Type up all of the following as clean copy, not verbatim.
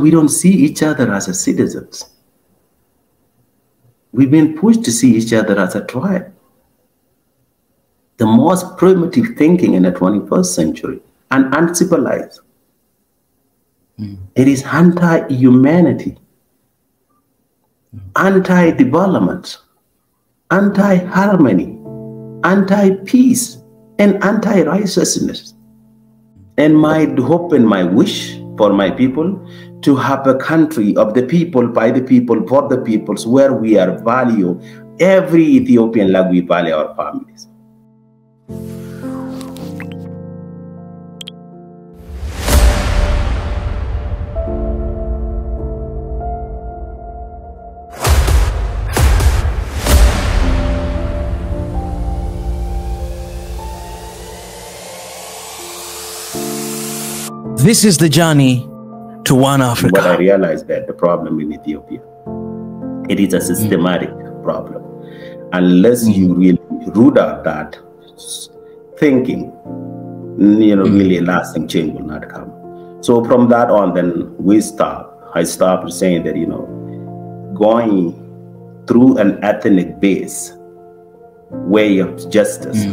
We don't see each other as citizens. We've been pushed to see each other as a tribe. The most primitive thinking in the 21st century, and uncivilized. It is anti-humanity, anti-development, anti-harmony, anti-peace, and anti-righteousness. And my hope and my wish for my people to have a country of the people, by the people, for the peoples, where we are value every Ethiopian like we value our families. This is the journey to one Africa. But I realized that the problem in Ethiopia, it is a systematic problem. Unless you really root out that thinking, really lasting change will not come. So from that on, then I stopped saying that, going through an ethnic base way of justice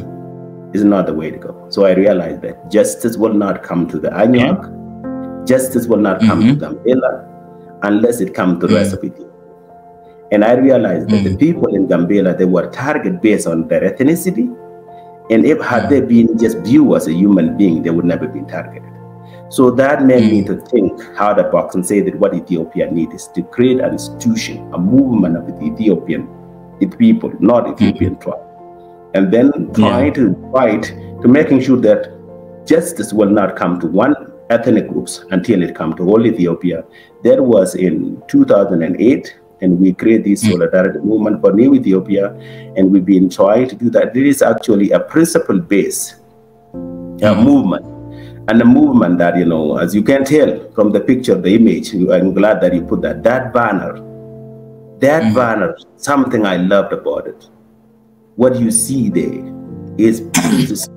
is not the way to go. So I realized that justice will not come to the Anuak, justice will not come to Gambela unless it comes to the rest of Ethiopia. And I realized that the people in Gambela, they were targeted based on their ethnicity. And if had they been just viewed as a human being, they would never be targeted. So that made me to think out of the box and say that what Ethiopia needs is to create an institution, a movement of the Ethiopian people, not Ethiopian tribe. And then try to fight to making sure that justice will not come to one ethnic groups until it comes to all Ethiopia. That was in 2008, and we created this solidarity movement for New Ethiopia, and we've been trying to do that. It is actually a principle-based movement, and a movement that, as you can tell from the picture, the image, I'm glad that you put that banner, something I loved about it. What you see there is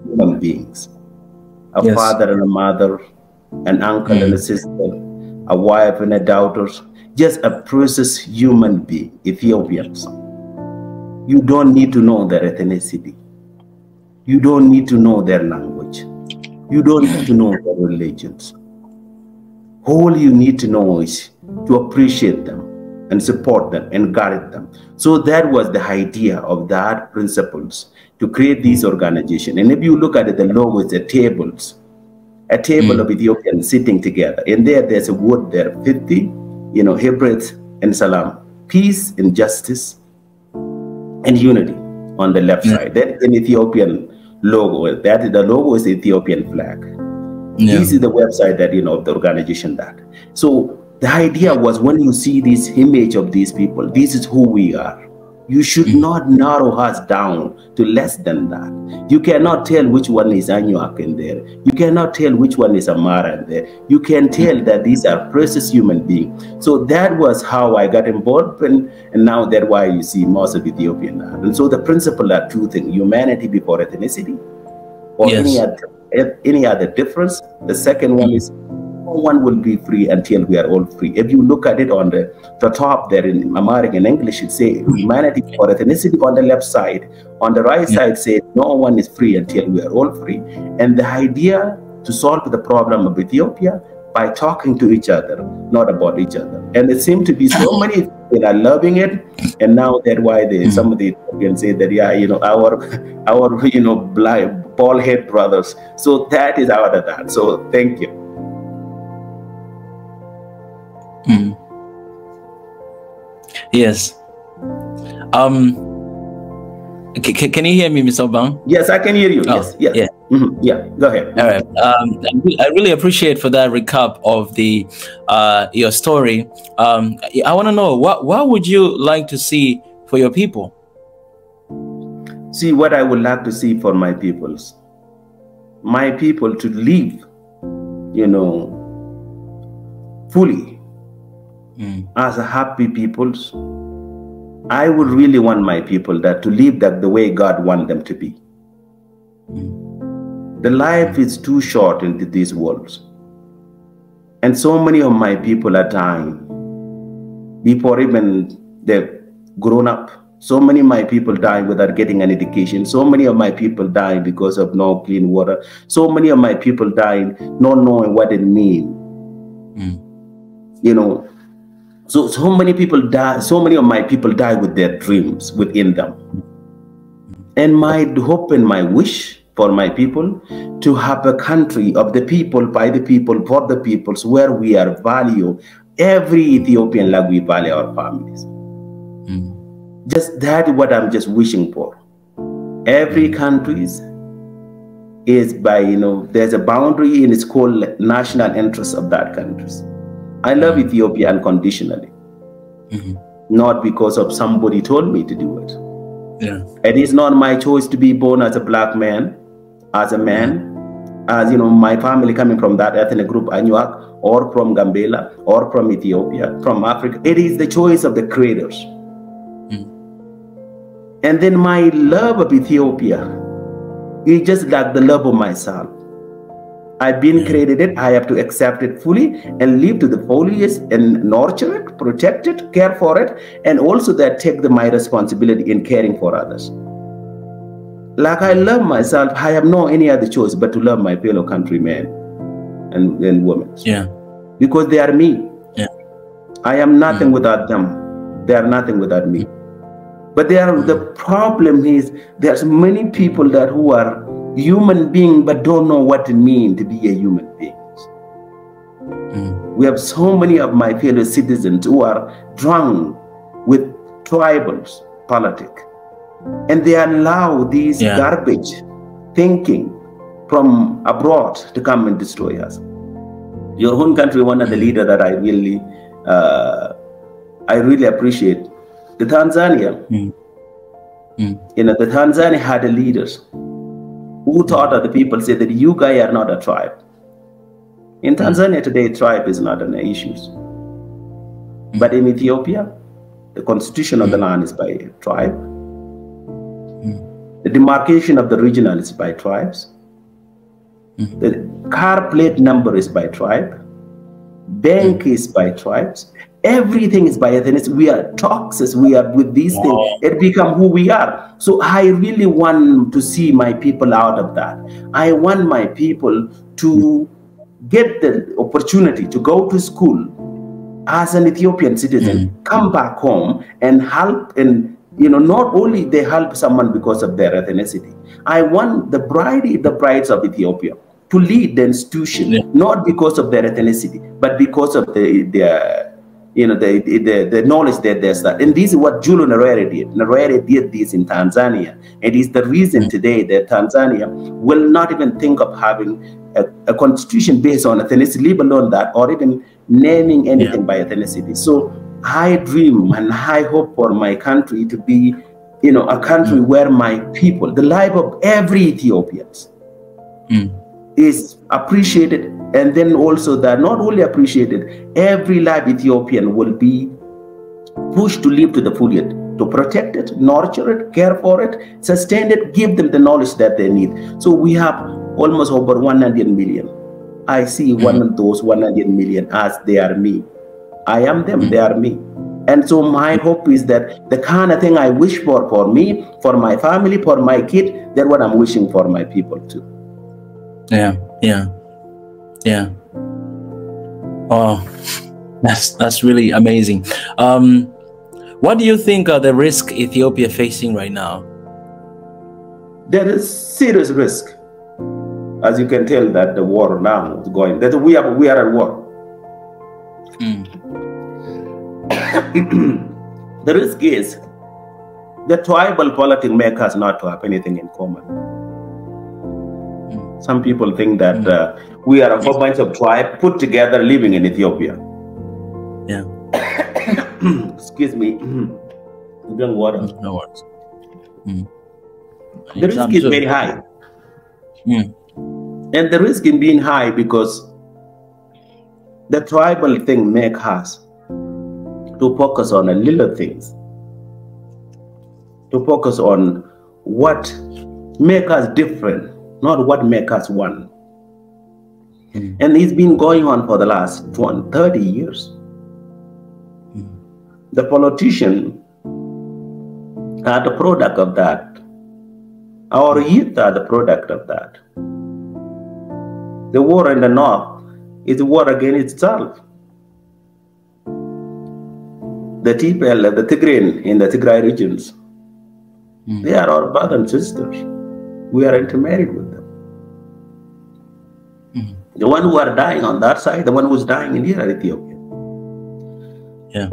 human beings, a father and a mother, an uncle and a sister, a wife and a daughter, just a precious human being, Ethiopians. You don't need to know their ethnicity. You don't need to know their language. You don't need to know their religions. All you need to know is to appreciate them and support them and guide them. So that was the idea of that principles, to create this organization. And if you look at it, the logo is a table of Ethiopians sitting together. And there's a word there, 50, Hebrew and Salam, peace and justice and unity on the left side. That's an Ethiopian logo. The logo is the Ethiopian flag. This is the website that, of the organization that. So the idea was, when you see this image of these people, this is who we are. You should not narrow us down to less than that. You cannot tell which one is Anuak in there. You cannot tell which one is Amara in there. You can tell that these are precious human beings. So that was how I got involved, and now that's why you see most of Ethiopian now. And so the principle are two things: humanity before ethnicity, or any other difference. The second one is, no one will be free until we are all free. If you look at it on the top there in Amharic and English, it says humanity or ethnicity on the left side. On the right side says no one is free until we are all free. And the idea to solve the problem of Ethiopia by talking to each other, not about each other. And it seems to be so many that are loving it. And now that's why some of the Ethiopians say that, our bald head brothers. So that is out of that. So thank you. Yes. Can you hear me, Mr. Obang? Yes, I can hear you. Oh, yes. Yeah. Yeah. Go ahead. All right. I really appreciate for that recap of your story. I want to know what would you like to see for your people? See, what I would like to see for my people to live, fully as a happy peoples. I would really want my people to live the way God wants them to be. The life is too short into these worlds. And so many of my people are dying before even they've grown up. So many of my people die without getting an education. So many of my people die because of no clean water. So many of my people die not knowing what it means. You know, so many people die. So many of my people die with their dreams within them. And my hope and my wish for my people to have a country of the people, by the people, for the peoples, where we are value every Ethiopian like we value our families. Just that is what I'm just wishing for. Every country is by, you know, there's a boundary and it's called national interest of that country. I love Ethiopia unconditionally, not because of somebody told me to do it. Yeah. It is not my choice to be born as a black man, as a man, as, you know, my family coming from that ethnic group, Anuak, or from Gambela, or from Ethiopia, from Africa. It is the choice of the creators. And then my love of Ethiopia is just like the love of myself. I've been created, I have to accept it fully and live to the fullest and nurture it, protect it, care for it, and also that take my responsibility in caring for others. Like I love myself, I have no any other choice but to love my fellow countrymen and women. Yeah. Because they are me. Yeah. I am nothing without them. They are nothing without me. But the problem is there's many people that who are human beings but don't know what it means to be a human being. We have so many of my fellow citizens who are drunk with tribal politics, and they allow these garbage thinking from abroad to come and destroy us. Your own country, one of the leaders that I really appreciate, the Tanzania. You know, the Tanzania had leaders who taught other people, say that you guys are not a tribe. In Tanzania today, tribe is not an issue. But in Ethiopia, the constitution of the land is by tribe. The demarcation of the regional is by tribes. The car plate number is by tribe. Bank is by tribes. Everything is by ethnicity. We are taxes. We are with these things. It become who we are. So I really want to see my people out of that. I want my people to get the opportunity to go to school as an Ethiopian citizen, come back home and help, and you know, not only they help someone because of their ethnicity. I want the brides of Ethiopia to lead the institution, not because of their ethnicity, but because of the knowledge that there's that. And this is what Julio Nyerere did. Nyerere did this in Tanzania. It is the reason today that Tanzania will not even think of having a constitution based on ethnicity, leave alone that, or even naming anything by ethnicity. So I dream and I hope for my country to be, you know, a country where my people, the life of every Ethiopian is appreciated, and then also that not only appreciated, every live Ethiopian will be pushed to live to the fullest, to protect it, nurture it, care for it, sustain it, give them the knowledge that they need. So we have almost over 100 million. I see one of those 100 million as they are me. I am them, they are me. And so my hope is that the kind of thing I wish for me, for my family, for my kid, that's what I'm wishing for my people too. Yeah. Oh, that's really amazing. What do you think are the risks Ethiopia facing right now? There is serious risk, as you can tell that the war now is going. That we are at war. The risk is the tribal politics make us not to have anything in common. Some people think that we are a whole bunch of tribes put together living in Ethiopia. Yeah. Excuse me. Drink water. No worries. The risk is very high. And the risk in being high because the tribal thing make us to focus on a little things. To focus on what make us different, not what make us one. And it's been going on for the last 30 years. The politicians are the product of that. Our youth are the product of that. The war in the north is a war against itself. The TPL, the Tigray in the Tigray regions, they are our brothers and sisters. We are intermarried with them. The one who are dying on that side, the one who's dying in here, Ethiopia. Yeah.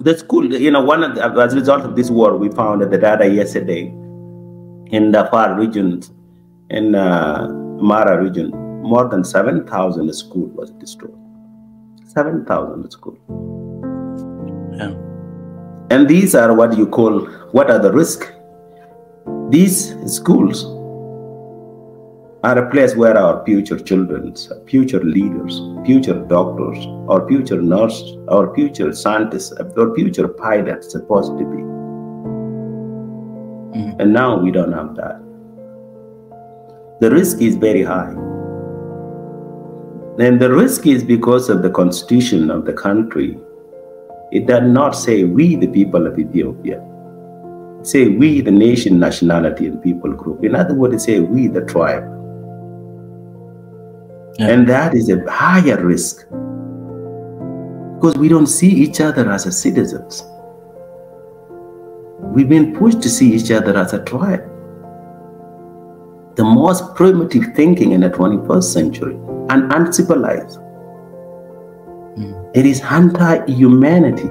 The school, as a result of this war, we found the data yesterday in the far regions, in Mara region, more than 7,000 schools was destroyed. 7,000 schools. Yeah. And these are what you call, what are the risks? These schools are a place where our future children, future leaders, future doctors, or future nurses, or future scientists, or future pilots supposed to be. And now we don't have that. The risk is very high. And the risk is because of the constitution of the country. It does not say we, the people of Ethiopia. It say we, the nation, nationality, and people group. In other words, it say we, the tribe. Yeah. And that is a higher risk because we don't see each other as citizens. We've been pushed to see each other as a tribe. The most primitive thinking in the 21st century and uncivilized. It is anti-humanity,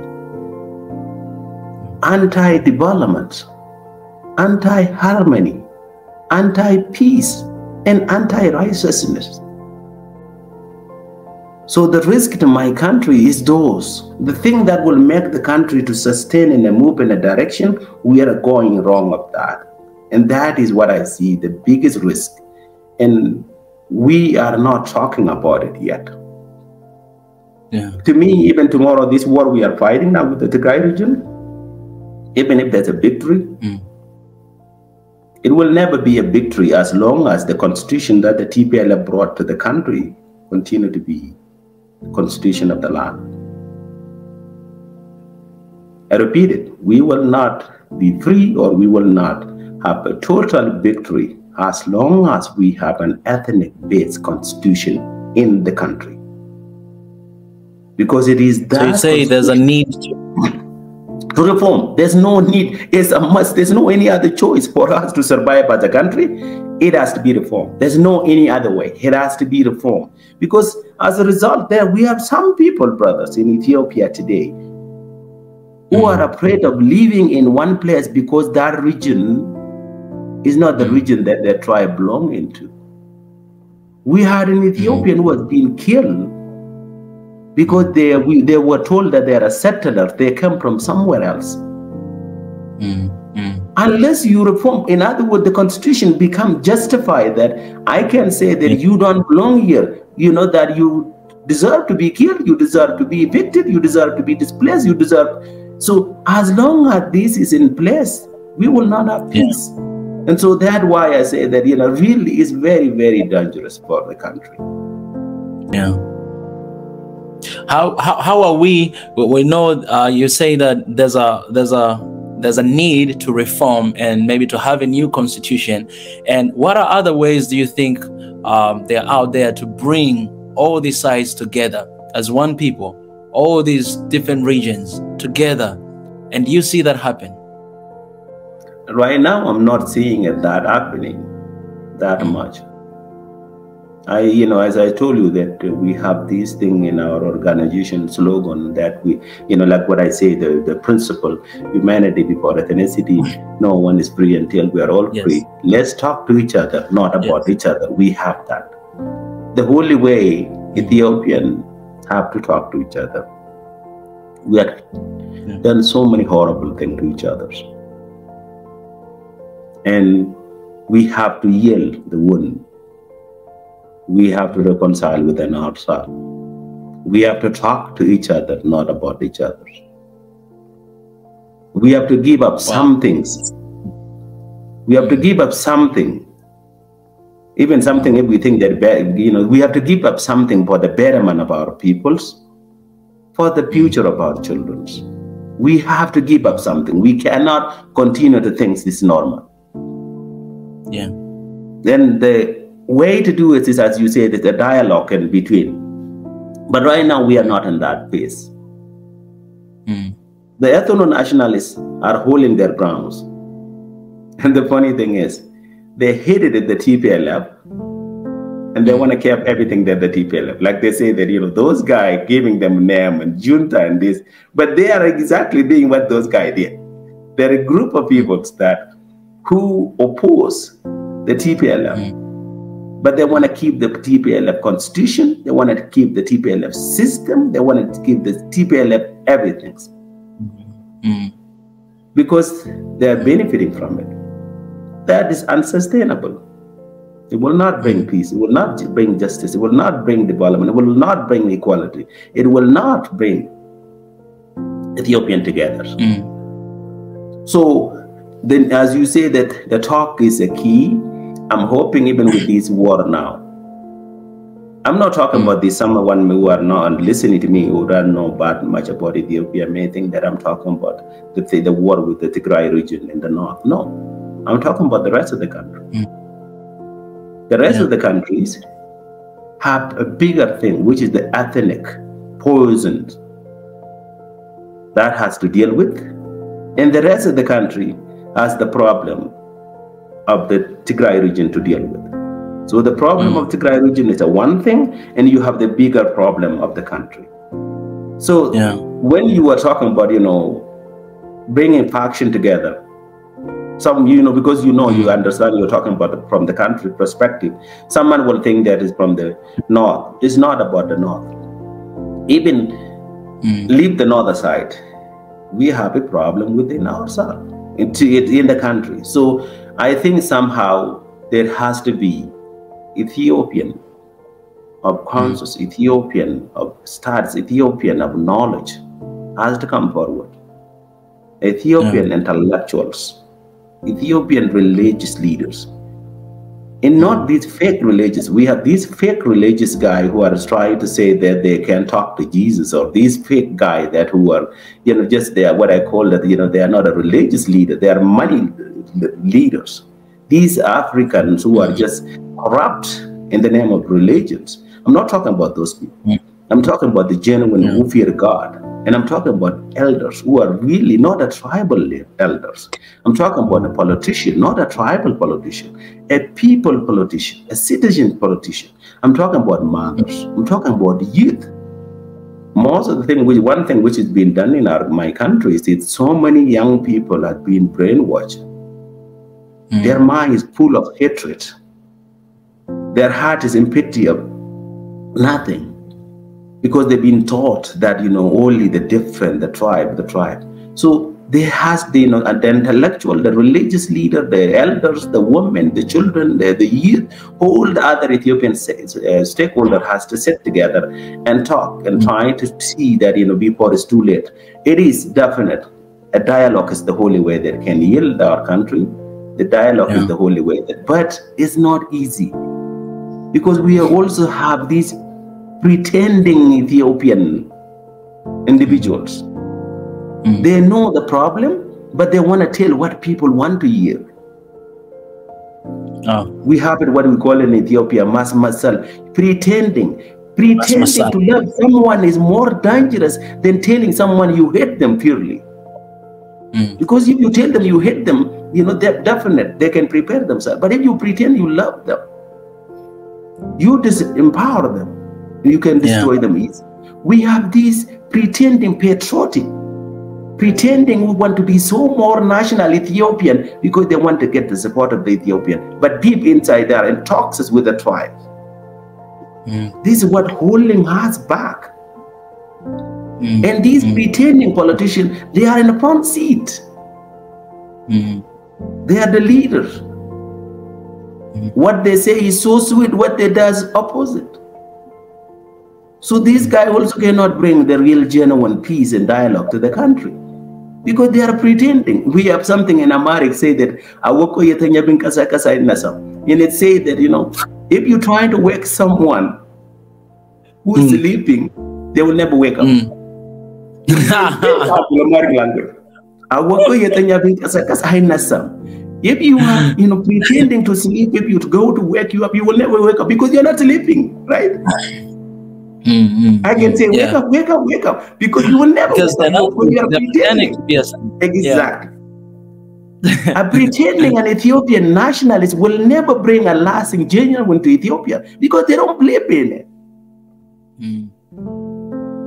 anti-development, anti-harmony, anti-peace, and anti-righteousness. So the risk to my country is those. The thing that will make the country to sustain and move in a direction, we are going wrong of that. And that is what I see, the biggest risk. And we are not talking about it yet. Yeah. To me, even tomorrow, this war we are fighting now with the Tigray region, even if there's a victory, it will never be a victory as long as the constitution that the TPLF brought to the country continue to be the constitution of the land. I repeat it, we will not be free or we will not have a total victory as long as we have an ethnic-based constitution in the country. Because it is that. So you say there's a need to reform. There's no need. It's a must. There's no any other choice for us to survive as a country. It has to be reformed. There's no any other way. It has to be reformed. Because as a result, there we have some people, brothers, in Ethiopia today who are afraid of living in one place because that region is not the region that their tribe belong into. We had an Ethiopian who was being killed because they were told that they are a settler, they come from somewhere else. Unless you reform, in other words, the constitution becomes justified that I can say that you don't belong here, you know, that you deserve to be killed, you deserve to be evicted, you deserve to be displaced, you deserve. So as long as this is in place, we will not have peace. And so that's why I say that, you know, really is very, very dangerous for the country. Yeah. How are we know you say that there's a need to reform and maybe to have a new constitution, and what are other ways do you think they're out there to bring all these sides together as one people, all these different regions together, and do you see that happen? Right now I'm not seeing it that happening that much. As I told you that we have this thing in our organization slogan that we, like what I say, the principle, humanity before ethnicity, no one is free until we are all free. Let's talk to each other, not about each other. We have that. The only way Ethiopians have to talk to each other. We have done so many horrible things to each other. And we have to heal the wound. We have to reconcile with an outside. We have to talk to each other, not about each other. We have to give up some things. We have to give up something Even something, if we think that, we have to give up something for the betterment of our peoples, for the future of our children. We have to give up something. We cannot continue to think this is normal. Yeah. Then the way to do it is, as you said, it's a dialogue in between. But right now, we are not in that phase. The ethno-nationalists are holding their grounds. And the funny thing is, they hated it, the TPLF, and they want to keep everything that the TPLF. Like they say that, those guys giving them name and junta and this, but they are exactly doing what those guys did. They're a group of people who oppose the TPLF, but they want to keep the TPLF constitution, they want to keep the TPLF system, they want to keep the TPLF everything. Because they are benefiting from it. That is unsustainable. It will not bring peace. It will not bring justice. It will not bring development. It will not bring equality. It will not bring Ethiopian together. So then, as you say, that the talk is a key. I'm hoping even with this war now, I'm not talking about this. Someone who are not listening to me who don't know much about Ethiopia may think that I'm talking about the war with the Tigray region in the north. No, I'm talking about the rest of the country. The rest of the countries have a bigger thing, which is the ethnic poison that has to deal with. And the rest of the country has the problem of the Tigray region to deal with. So the problem of Tigray region is a one thing, and you have the bigger problem of the country. So when you are talking about, bringing faction together, because you understand you're talking about from the country perspective, someone will think that is from the north. It's not about the north. Even leave the northern side, we have a problem within ourselves, in the country. So I think somehow there has to be Ethiopian of conscience, Ethiopian of studies, Ethiopian of knowledge has to come forward. Ethiopian intellectuals, Ethiopian religious leaders, and not these fake religious. We have these fake religious guys who are trying to say that they can talk to Jesus, or these fake guys who are, just they are what I call that, they are not a religious leader. They are money leaders. These Africans who are just corrupt in the name of religions. I'm not talking about those people. I'm talking about the genuine who fear God. And I'm talking about elders who are really not a tribal elders. I'm talking about a politician, not a tribal politician, a people politician, a citizen politician. I'm talking about mothers. I'm talking about youth. Most of the thing, one thing which is being done in my country is that so many young people have been brainwashed. Their mind is full of hatred. Their heart is empty of nothing, because they've been taught that, only the different, the tribe. So there has the, the intellectual, the religious leader, the elders, the women, the children, the youth, all the other Ethiopian stakeholder has to sit together and talk and try to see that, before it's too late. It is definite. A dialogue is the holy way that can heal our country. The dialogue is the holy way, but it's not easy, because we also have these pretending Ethiopian individuals. They know the problem, but they want to tell what people want to hear. We have it, what we call in Ethiopia, masal, pretending to love someone is more dangerous than telling someone you hate them purely. Because if you tell them you hate them, they're definite, they can prepare themselves. But if you pretend you love them, you disempower them, you can destroy them easily. We have these pretending patriotic, pretending we want to be so more national Ethiopian because they want to get the support of the Ethiopian. But deep inside they are in talks with the tribe. This is what holding us back. And these pretending politicians, they are in the front seat. They are the leaders. What they say is so sweet, what they do is opposite. So this guy also cannot bring the real genuine peace and dialogue to the country. Because they are pretending. We have something in Amharic say that and it says that, you know, if you're trying to wake someone who's sleeping, they will never wake up. If you are, you know, pretending to sleep, if you go to wake you up, you will never wake up because you're not sleeping, right? I can say, wake up, wake up, wake up, because you will never wake up when you are pretending. Exactly. A pretending an Ethiopian nationalist will never bring a lasting genuine to Ethiopia because they don't believe in it.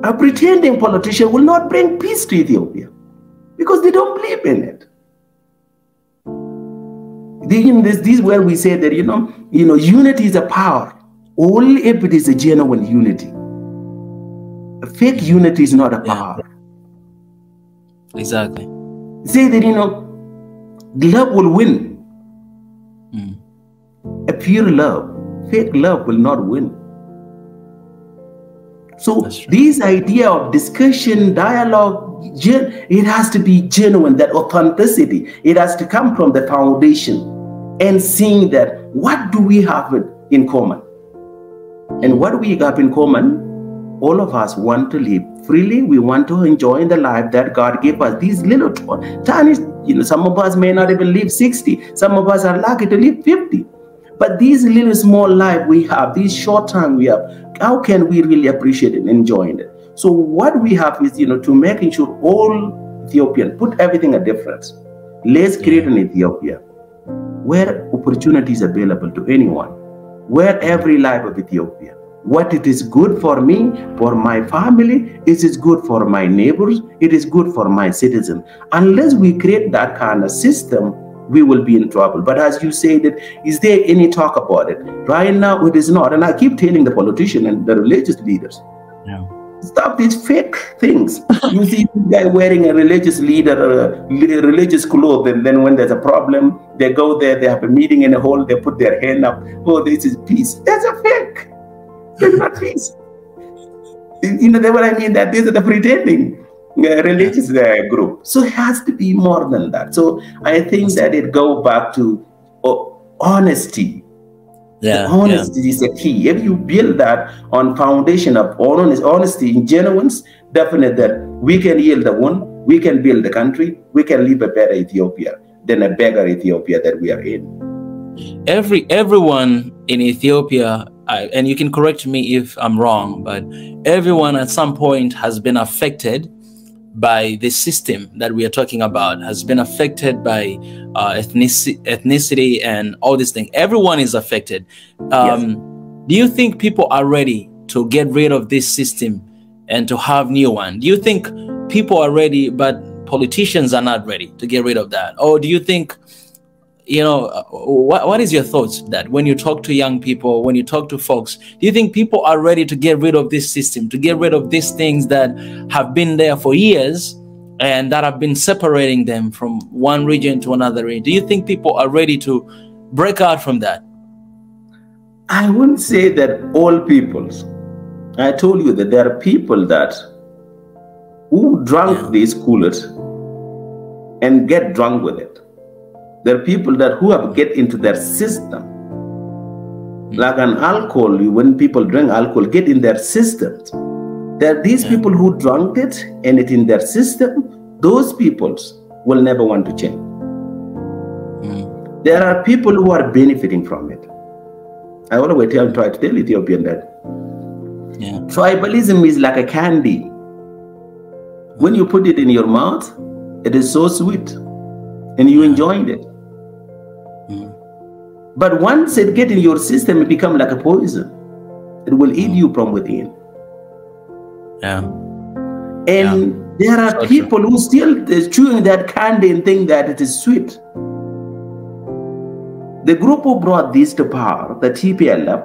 A pretending politician will not bring peace to Ethiopia because they don't believe in it. This is where we say that, you know, unity is a power only if it is a genuine unity. A fake unity is not a power. Exactly. Say that, you know, love will win. A pure love, fake love will not win. So this idea of discussion, dialogue, it has to be genuine, that authenticity. It has to come from the foundation and seeing that what do we have in common? And what do we have in common? All of us want to live freely. We want to enjoy the life that God gave us. These little tiny, you know, some of us may not even live 60. Some of us are lucky to live 50. But these little small life we have, these short time we have, how can we really appreciate it and enjoy it? So what we have is, you know, to making sure all Ethiopian put everything at difference. Let's create an Ethiopia where opportunities are available to anyone, where every life of Ethiopia, what it is good for me, for my family, it is good for my neighbors, it is good for my citizens. Unless we create that kind of system, we will be in trouble. But as you say, that is there any talk about it? Right now, it is not. And I keep telling the politicians and the religious leaders, stop these fake things. You see a guy wearing a religious leader, religious clothes, and then when there's a problem, they go there, they have a meeting in a hall, they put their hand up, oh, this is peace. That's a fake. It's not peace. You know what I mean? That these are the pretending religious group. So it has to be more than that. So I think that it goes back to honesty. Honesty is the key. If you build that on foundation of honesty and genuineness, definitely that we can yield the one, we can build the country, we can live a better Ethiopia than a beggar Ethiopia that we are in. Everyone in Ethiopia, and you can correct me if I'm wrong, but everyone at some point has been affected by the system that we are talking about, has been affected by ethnicity and all these things. Everyone is affected. Do you think people are ready to get rid of this system and to have new one? Do you think people are ready, but politicians are not ready to get rid of that? Or do you think, you know, what is your thoughts that when you talk to young people, when you talk to folks, do you think people are ready to get rid of this system, to get rid of these things that have been there for years and that have been separating them from one region to another region? Do you think people are ready to break out from that? I wouldn't say that all peoples. I told you that there are people that who drunk these coolers and get drunk with it. There are people that who have get into their system. Like an alcohol, when people drink alcohol, get in their systems. There are these people who drunk it and it in their system. Those peoples will never want to change. There are people who are benefiting from it. I always try to tell Ethiopian that tribalism is like a candy. When you put it in your mouth, it is so sweet and you enjoyed it. But once it gets in your system, it becomes like a poison. It will eat you from within. And there are people who still chewing that candy and think that it is sweet. The group who brought this to power, the TPLF,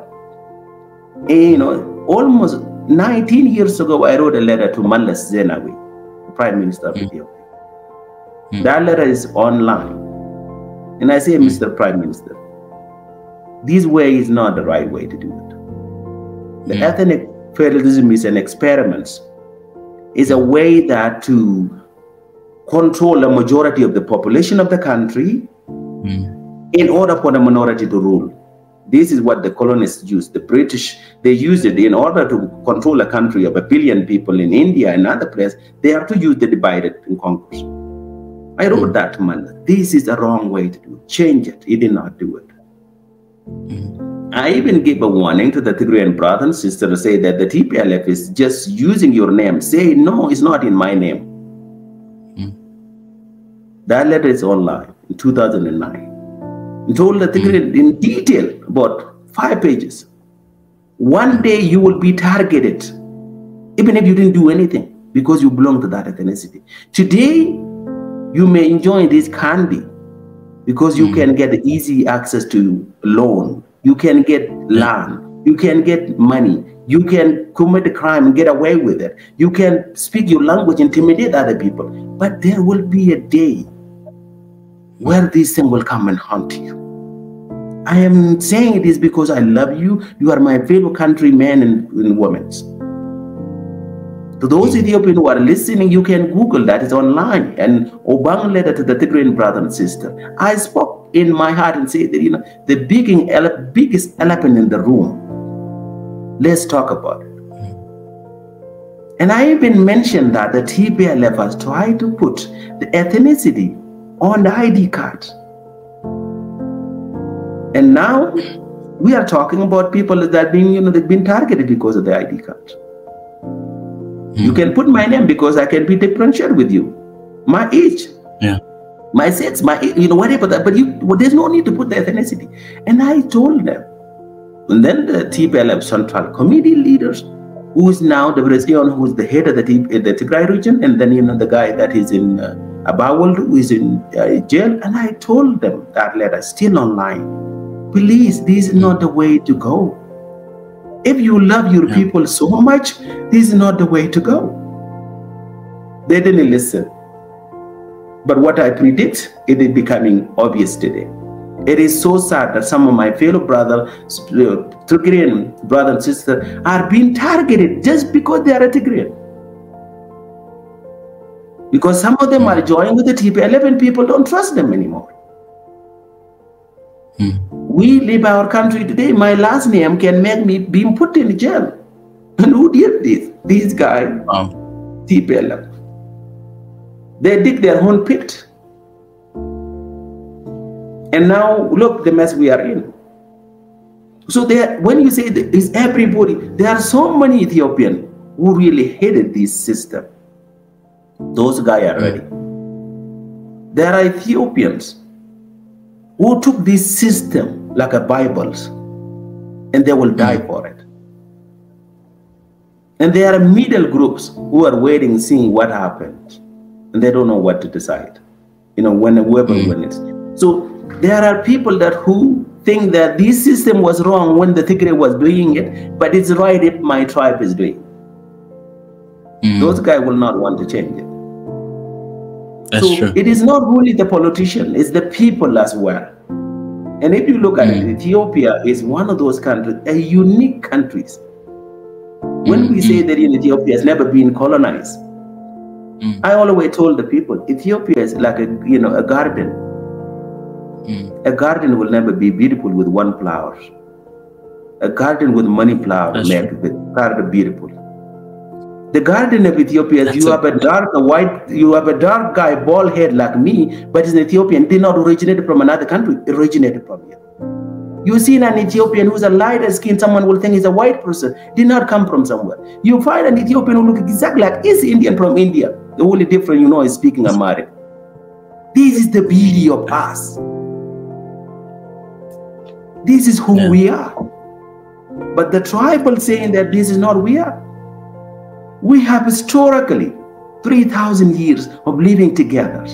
you know, almost 19 years ago, I wrote a letter to Mallas Zenawi, the Prime Minister of Ethiopia. That letter is online. And I say, Mr. Prime Minister, this way is not the right way to do it. The ethnic federalism is an experiment. It's a way that to control the majority of the population of the country in order for the minority to rule. This is what the colonists used. The British, they used it in order to control a country of 1 billion people in India and other places. They have to use the divided and conquer. I wrote that, man. This is the wrong way to do it. Change it. He did not do it. I even gave a warning to the Tigrayan brother and sister to say that the TPLF is just using your name. Say, no, it's not in my name. That letter is online in 2009. He told the Tigrayan in detail about 5 pages. One day you will be targeted, even if you didn't do anything, because you belong to that ethnicity. Today, you may enjoy this candy because you can get easy access to loan. You can get land. You can get money. You can commit a crime and get away with it. You can speak your language, intimidate other people. But there will be a day where this thing will come and haunt you. I am saying this because I love you. You are my fellow countrymen and women. To those Ethiopians who are listening, you can Google that. It's online. And Obang letter to the Tigrayan brother and sister. I spoke in my heart and said that, the biggest elephant in the room, let's talk about it. And I even mentioned that the TPLF has tried to put the ethnicity on the ID card. And now we are talking about people that they've been targeted because of the ID card. You can put my name because I can be differentiated with you. My age, my sex, whatever that. But there's no need to put the ethnicity. And I told them. And then the TPLF Central Committee leaders, who is now the President, who is the head of the Tigray region, and then the guy that is in Abawal, who is in jail. And I told them that letter still online. Please, this is not the way to go. If you love your people so much, this is not the way to go. They didn't listen. But what I predict, it is becoming obvious today. It is so sad that some of my fellow brothers, Tigrayan brothers and sisters, are being targeted just because they are a Tigrayan. Because some of them are joining with the TPLF and people don't trust them anymore. We live our country today. My last name can make me being put in jail. And who did this? These guys, TPLF. They dig their own pit. And now look the mess we are in. So when you say that is everybody, there are so many Ethiopians who really hated this system. Those guys are ready. There are Ethiopians who took this system like a Bible, and they will die for it. And there are middle groups who are waiting, seeing what happens, and they don't know what to decide. When whoever wins. So there are people who think that this system was wrong when the Tigray was doing it, but it's right if my tribe is doing it. Those guys will not want to change it. That's true. It is not only the politician, it's the people as well. And if you look at it, Ethiopia is one of those countries, a unique countries. When we say that Ethiopia has never been colonized, I always told the people, Ethiopia is like a garden. A garden will never be beautiful with one flower. A garden with many flowers make the garden beautiful. The garden of Ethiopia, you have a dark guy, bald head like me, but is an Ethiopian, did not originate from another country, it originated from here. You see an Ethiopian who's a lighter skin, someone will think he's a white person, did not come from somewhere. You find an Ethiopian who looks exactly like East Indian from India. The only difference, is speaking Amharic. This is the beauty of us. This is who we are. But the tribal saying that this is not who we are. We have historically 3,000 years of living together.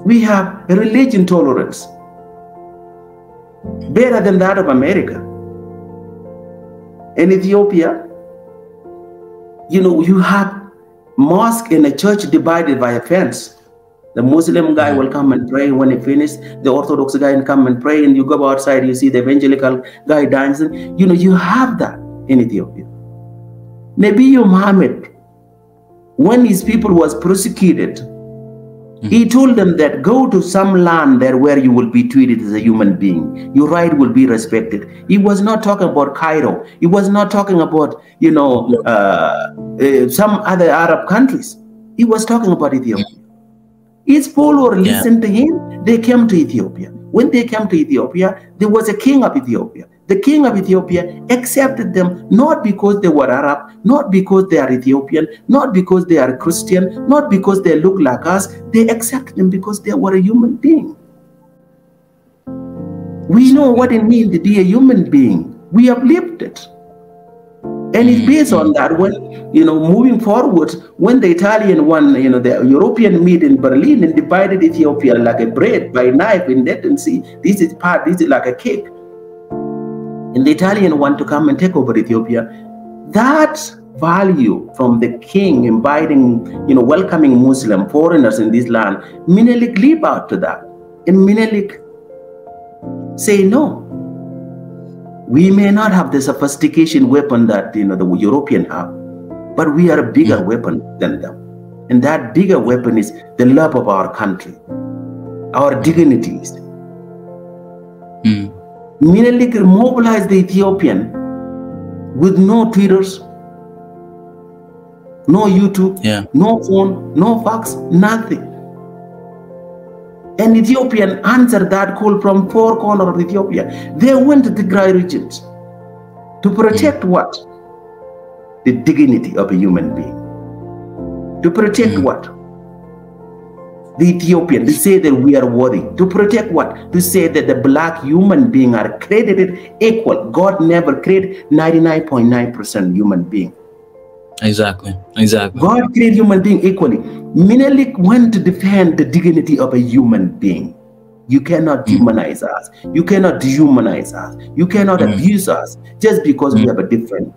We have a religion tolerance better than that of America. In Ethiopia, you have mosque and a church divided by a fence. The Muslim guy will come and pray. When he finishes, the Orthodox guy will come and pray. And you go outside, you see the evangelical guy dancing. You have that in Ethiopia. Nabi Muhammad when his people was persecuted, he told them that go to some land there where you will be treated as a human being. Your right will be respected. He was not talking about Cairo. He was not talking about, you know, some other Arab countries. He was talking about Ethiopia. His followers listened to him. They came to Ethiopia. When they came to Ethiopia, there was a king of Ethiopia. The king of Ethiopia accepted them not because they were Arab, not because they are Ethiopian, not because they are Christian, not because they look like us. They accepted them because they were a human being. We know what it means to be a human being. We have lived it. And it's based on that when, you know, moving forward, when the Italian won, you know, the European meet in Berlin and divided Ethiopia like a bread by knife in that, and see, this is like a cake. And the Italian want to come and take over Ethiopia. That value from the king inviting, you know, welcoming Muslim foreigners in this land, Menelik leap out to that. And Menelik say, no, we may not have the sophistication weapon that, you know, the European have, but we are a bigger weapon than them. And that bigger weapon is the love of our country, our dignities. Menelik mobilized the Ethiopian with no Twitters, no YouTube, no phone, no fax, nothing. And Ethiopian answered that call from four corners of Ethiopia. They went to the Tigray regions to protect what? The dignity of a human being. To protect what? The Ethiopian, to say that we are worthy. To protect what? To say that the black human being are credited equal. God never created 99.9% human being. Exactly. God created human being equally. Menelik went to defend the dignity of a human being. You cannot humanize us. You cannot dehumanize us. You cannot abuse us just because we have a different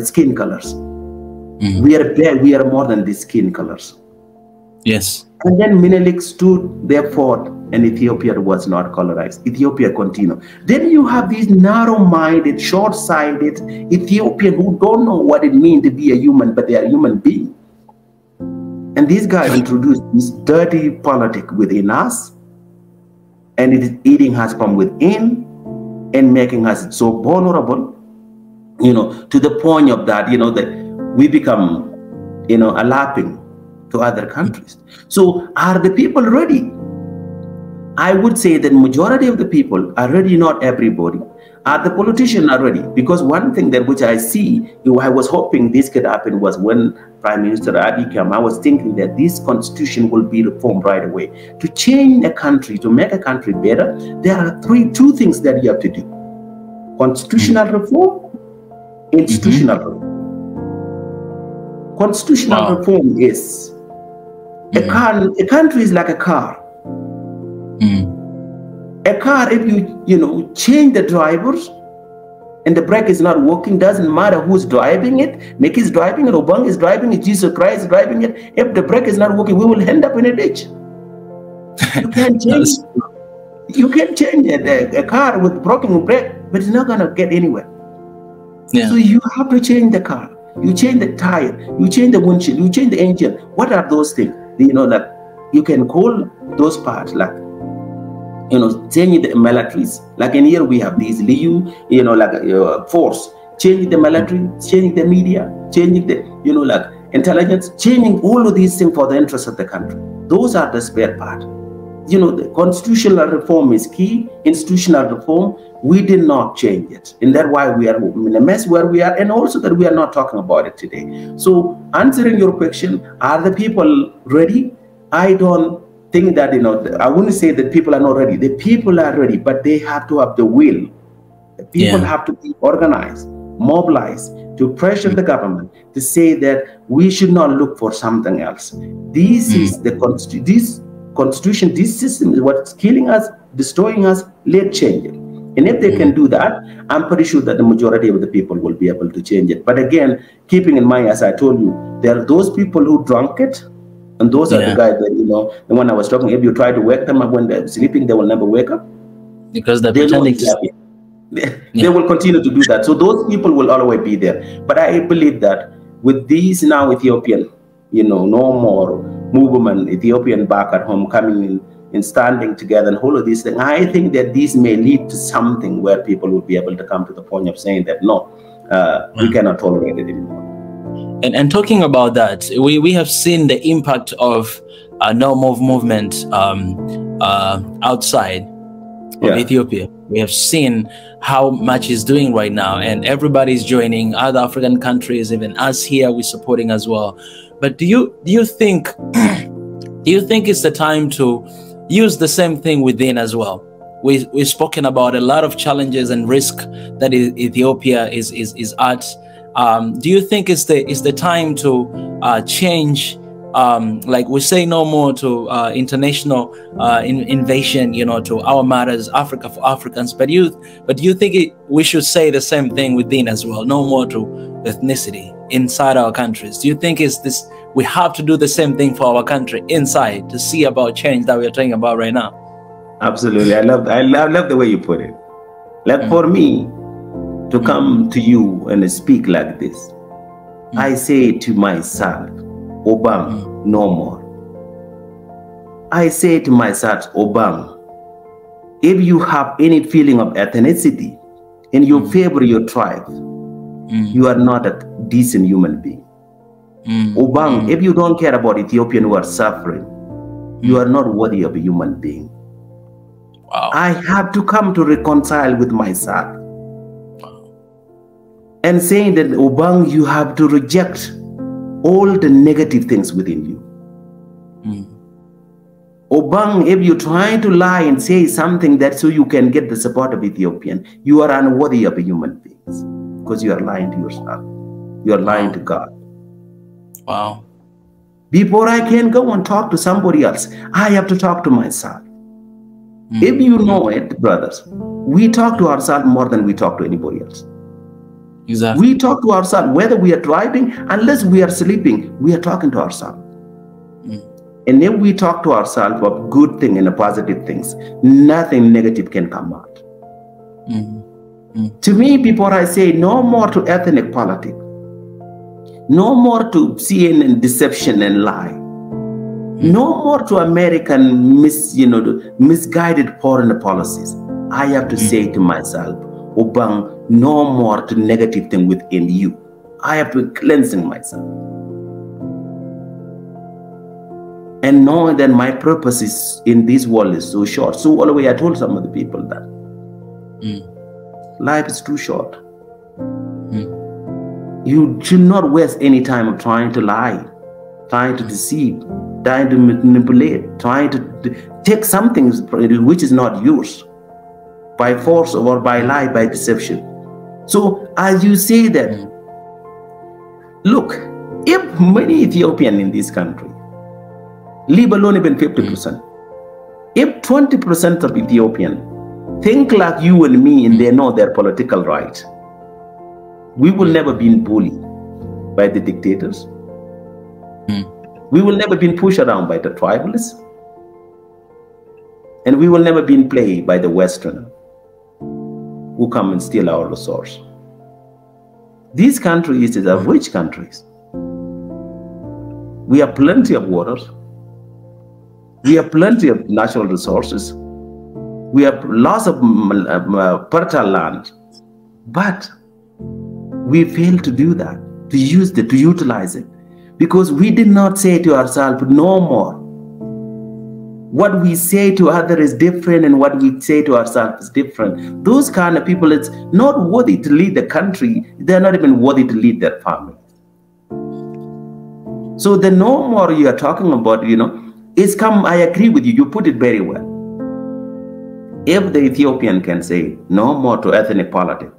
skin colors. We are more than the skin colors. Yes. And then Menelik stood there fought, and Ethiopia was not colorized. Ethiopia continued. Then you have these narrow-minded, short-sighted Ethiopian who don't know what it means to be a human, but they are human beings. And these guys introduced this dirty politics within us, and it is eating us from within and making us so vulnerable, you know, to the point of that, you know, that we become, you know, a lapping to other countries. So are the people ready? I would say that majority of the people are ready, not everybody. Are the politicians are ready? Because one thing that which I see, I was hoping this could happen was when Prime Minister Abiy came, I was thinking that this constitution will be reformed right away. To change a country, to make a country better, there are two things that you have to do. Constitutional reform, institutional reform. Constitutional reform is a country is like a car. A car, if you change the drivers and the brake is not working, doesn't matter who's driving it. Nick is driving it, Obang is driving it, Jesus Christ is driving it. If the brake is not working, we will end up in a ditch. You can't change. You can change a car with broken brake, but it's not gonna get anywhere. Yeah. So you have to change the car. You change the tire. You change the windshield. You change the engine. What are those things? That you can call those parts like, changing the militaries. Like in here we have these Liu, force. Changing the military, changing the media, changing the, intelligence, changing all of these things for the interest of the country. Those are the spare part. The constitutional reform is key. Institutional reform, we did not change it. And that's why we are in a mess where we are, and also that we are not talking about it today. So answering your question, are the people ready? I don't think that, I wouldn't say that people are not ready. The people are ready, but they have to have the will. The people have to be organized, mobilized to pressure the government to say that we should not look for something else. This is the constitution, this system is what's killing us, destroying us. Let's change it. And if they can do that, I'm pretty sure that the majority of the people will be able to change it. But again, keeping in mind, as I told you, there are those people who drunk it, and those are the guys that, the one I was talking, if you try to wake them up when they're sleeping, they will never wake up. Because they're pretending they will continue to do that. So those people will always be there. But I believe that with these now Ethiopian, no more movement, Ethiopian back at home coming in and standing together and all of these things. I think that these may lead to something where people will be able to come to the point of saying that, no, we cannot tolerate it anymore. And talking about that, we have seen the impact of no move movement outside of Ethiopia. We have seen how much it's doing right now, and everybody's joining. Other African countries, even us here, we're supporting as well. But do you think it's the time to use the same thing within as well? We've spoken about a lot of challenges and risk that Ethiopia is at. Do you think it's the time to change? Like we say no more to international invasion, to our matters, Africa for Africans. But do you think we should say the same thing within as well? No more to ethnicity inside our countries. Do you think we have to do the same thing for our country inside to see about change that we are talking about right now? Absolutely, I love the way you put it. Like for me to come to you and speak like this, I say to myself, Obang, no more. I say to myself, Obang, if you have any feeling of ethnicity and you favor your tribe, you are not a decent human being. Obang, if you don't care about Ethiopians who are suffering, you are not worthy of a human being. Wow. I have to come to reconcile with myself. And saying that, Obang, you have to reject all the negative things within you. Obang, if you're trying to lie and say something that so you can get the support of Ethiopian, you are unworthy of a human being because you are lying to yourself. You are lying to God. Wow. Before I can go and talk to somebody else, I have to talk to myself. If you know it, brothers, we talk to ourselves more than we talk to anybody else. Exactly. We talk to ourselves, whether we are driving, unless we are sleeping, we are talking to ourselves. And if we talk to ourselves of good things and positive things, nothing negative can come out. To me, before I say no more to ethnic politics, no more to CNN deception and lie, no more to American misguided foreign policies, I have to say to myself, Obang, no more to negative thing within you. I have to cleansing myself. And knowing that my purpose is in this world is so short. So all the way I told some of the people that life is too short. You should not waste any time of trying to lie, trying to deceive, trying to manipulate, trying to take something which is not yours by force or by lie, by deception. So as you say that, look, if many Ethiopians in this country, leave alone even 50%, if 20% of Ethiopians think like you and me and they know their political right, we will never be bullied by the dictators. We will never be pushed around by the tribalists. And we will never be played by the Westerners who come and steal our resource. These countries are rich countries. We have plenty of water. We have plenty of natural resources. We have lots of fertile land. But we fail to do that, to use it, to utilize it. Because we did not say to ourselves, no more. What we say to others is different and what we say to ourselves is different. Those kind of people, it's not worthy to lead the country. They're not even worthy to lead their family. So the no more you are talking about, is I agree with you. You put it very well. If the Ethiopian can say no more to ethnic politics,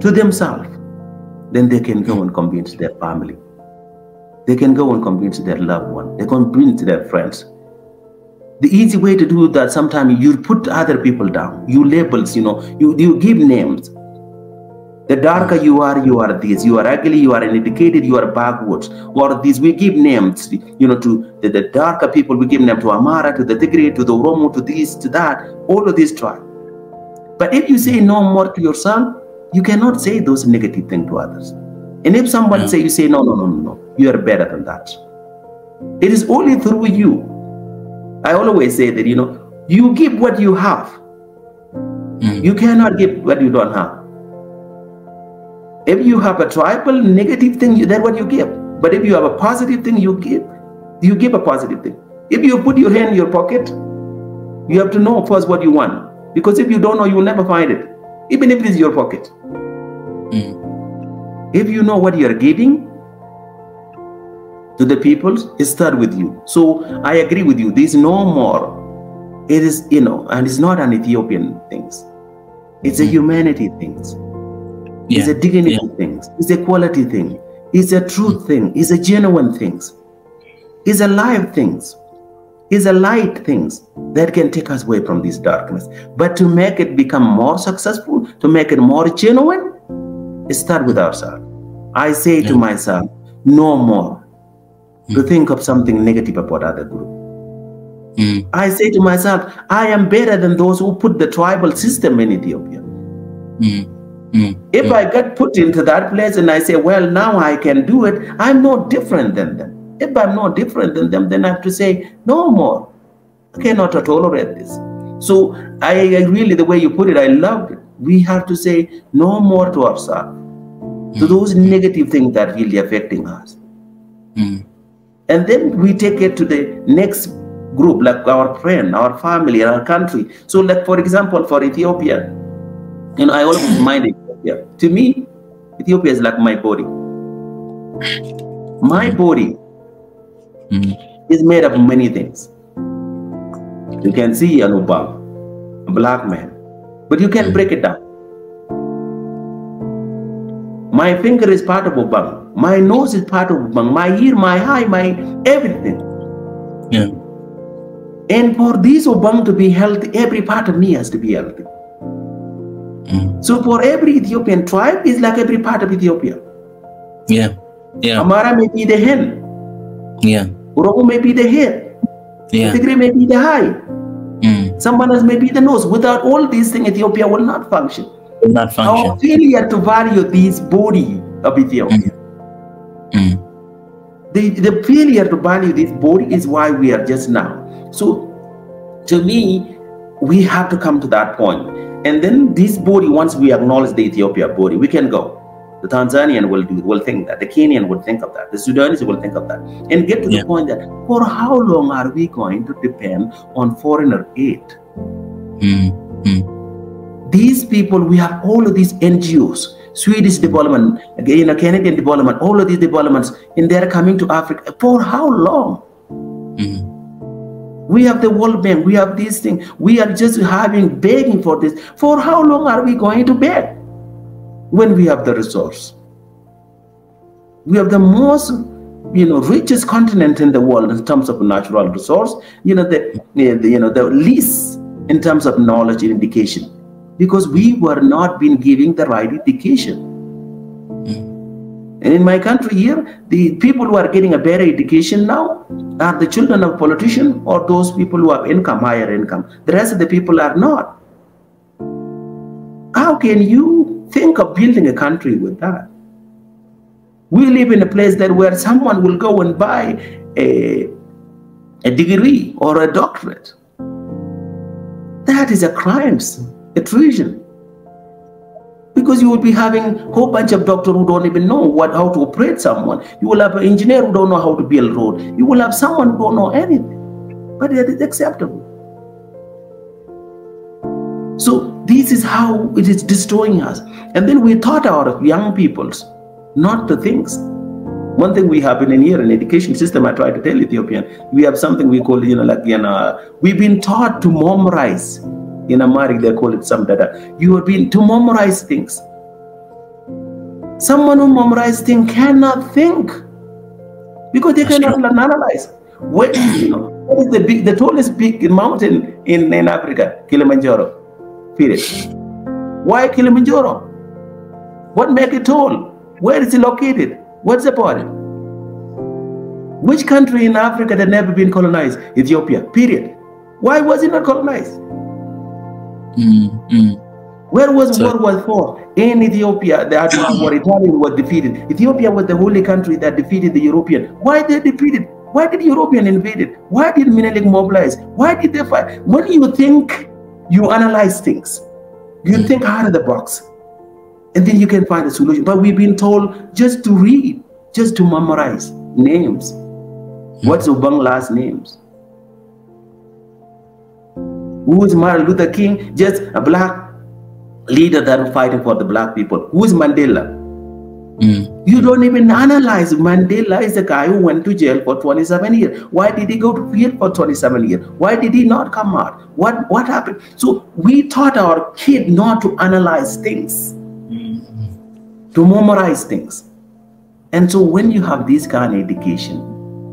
to themselves, then they can go and convince their family. They can go and convince their loved one. They can convince their friends. The easy way to do that, sometimes you put other people down. You labels, you give names. The darker you are this. You are ugly, you are uneducated, you are backwards. Or these, we give names, to the darker people, we give them to Amara, to the Tigray, to the Oromo, to this, to that, all of these tribes. But if you say no more to yourself, you cannot say those negative things to others. And if someone say, you say, no, no, no, no, no, you are better than that. It is only through you. I always say that, you know, you give what you have. You cannot give what you don't have. If you have a tribal negative thing, that's what you give. But if you have a positive thing, you give a positive thing. If you put your hand in your pocket, you have to know first what you want. Because if you don't know, you will never find it. Even if it is your pocket. If you know what you are giving to the people, it starts with you. So I agree with you. There's no more. It is, you know, and it's not an Ethiopian thing. It's a humanity thing. It's a dignity thing. It's a quality thing. It's a truth thing. It's a genuine thing. It's a live thing. It's a light thing that can take us away from this darkness. But to make it become more successful, to make it more genuine, it starts with ourselves. I say to myself, no more to think of something negative about other group. I say to myself, I am better than those who put the tribal system in Ethiopia. If I get put into that place and I say, well, now I can do it, I'm no different than them. If I'm not different than them, then I have to say, no more. I cannot tolerate this. So I really, the way you put it, I loved it. We have to say no more to ourselves, to those negative things that really affecting us. And then we take it to the next group, like our friend, our family, our country. So like, for example, for Ethiopia, you know, I always remind Ethiopia. To me, Ethiopia is like my body. My body is made up of many things. You can see an Obang, a black man, but you can't break it down. My finger is part of Obang. My nose is part of Obang. My ear, my eye, my everything. And for this Obang to be healthy, every part of me has to be healthy. So for every Ethiopian tribe, is like every part of Ethiopia. Amara may be the hen. Oromo may be the head. Tigray may be the eye. Someone else may be the nose. Without all these things, Ethiopia will not function. Our failure to value this body of Ethiopia. The failure to value this body is why we are just now. So to me, we have to come to that point. And then this body, once we acknowledge the Ethiopia body, we can go. The Tanzanian will think that. The Kenyan will think of that. The Sudanese will think of that. And get to the point that for how long are we going to depend on foreigner aid? These people, we have all of these NGOs, Swedish development, again, Canadian development, all of these developments, and they're coming to Africa. For how long? We have the World Bank, we have these things. We are just begging for this. For how long are we going to beg when we have the resource? We have the most, richest continent in the world in terms of natural resource. The least in terms of knowledge and education, because we were not being given the right education. And in my country here, the people who are getting a better education now are the children of politicians or those people who have income, higher income. The rest of the people are not. How can you think of building a country with that? We live in a place where someone will go and buy a degree or a doctorate. That is a crime, a treason. Because you will be having a whole bunch of doctors who don't even know how to operate someone. You will have an engineer who don't know how to build a road. You will have someone who don't know anything. But that is acceptable. So this is how it is destroying us. And then we taught our young peoples not to think. One thing we have in here in education system, I try to tell Ethiopian, we have something we call, we've been taught to memorize. In Amharic, they call it samdada. You have been to memorize things. Someone who memorizes things cannot think because they cannot analyze. What is the tallest big mountain in Africa? Kilimanjaro. Period. Why Kilimanjaro? What makes it tall? Where is it located? What's about it? Which country in Africa that never been colonized? Ethiopia. Period. Why was it not colonized? Where was World War IV? In Ethiopia, that were Italian was defeated. Ethiopia was the only country that defeated the European. Why they defeated? Why did European invade it? Why did Menelik mobilize? Why did they fight? When you think, you analyze things. You think out of the box. And then you can find a solution. But we've been told just to read, just to memorize names. What's Obang last names? Who is Martin Luther King? Just a black leader that was fighting for the black people. Who is Mandela? You don't even analyze. Mandela is a guy who went to jail for 27 years. Why did he go to jail for 27 years? Why did he not come out? What happened? So we taught our kid not to analyze things, to memorize things. And so when you have this kind of education,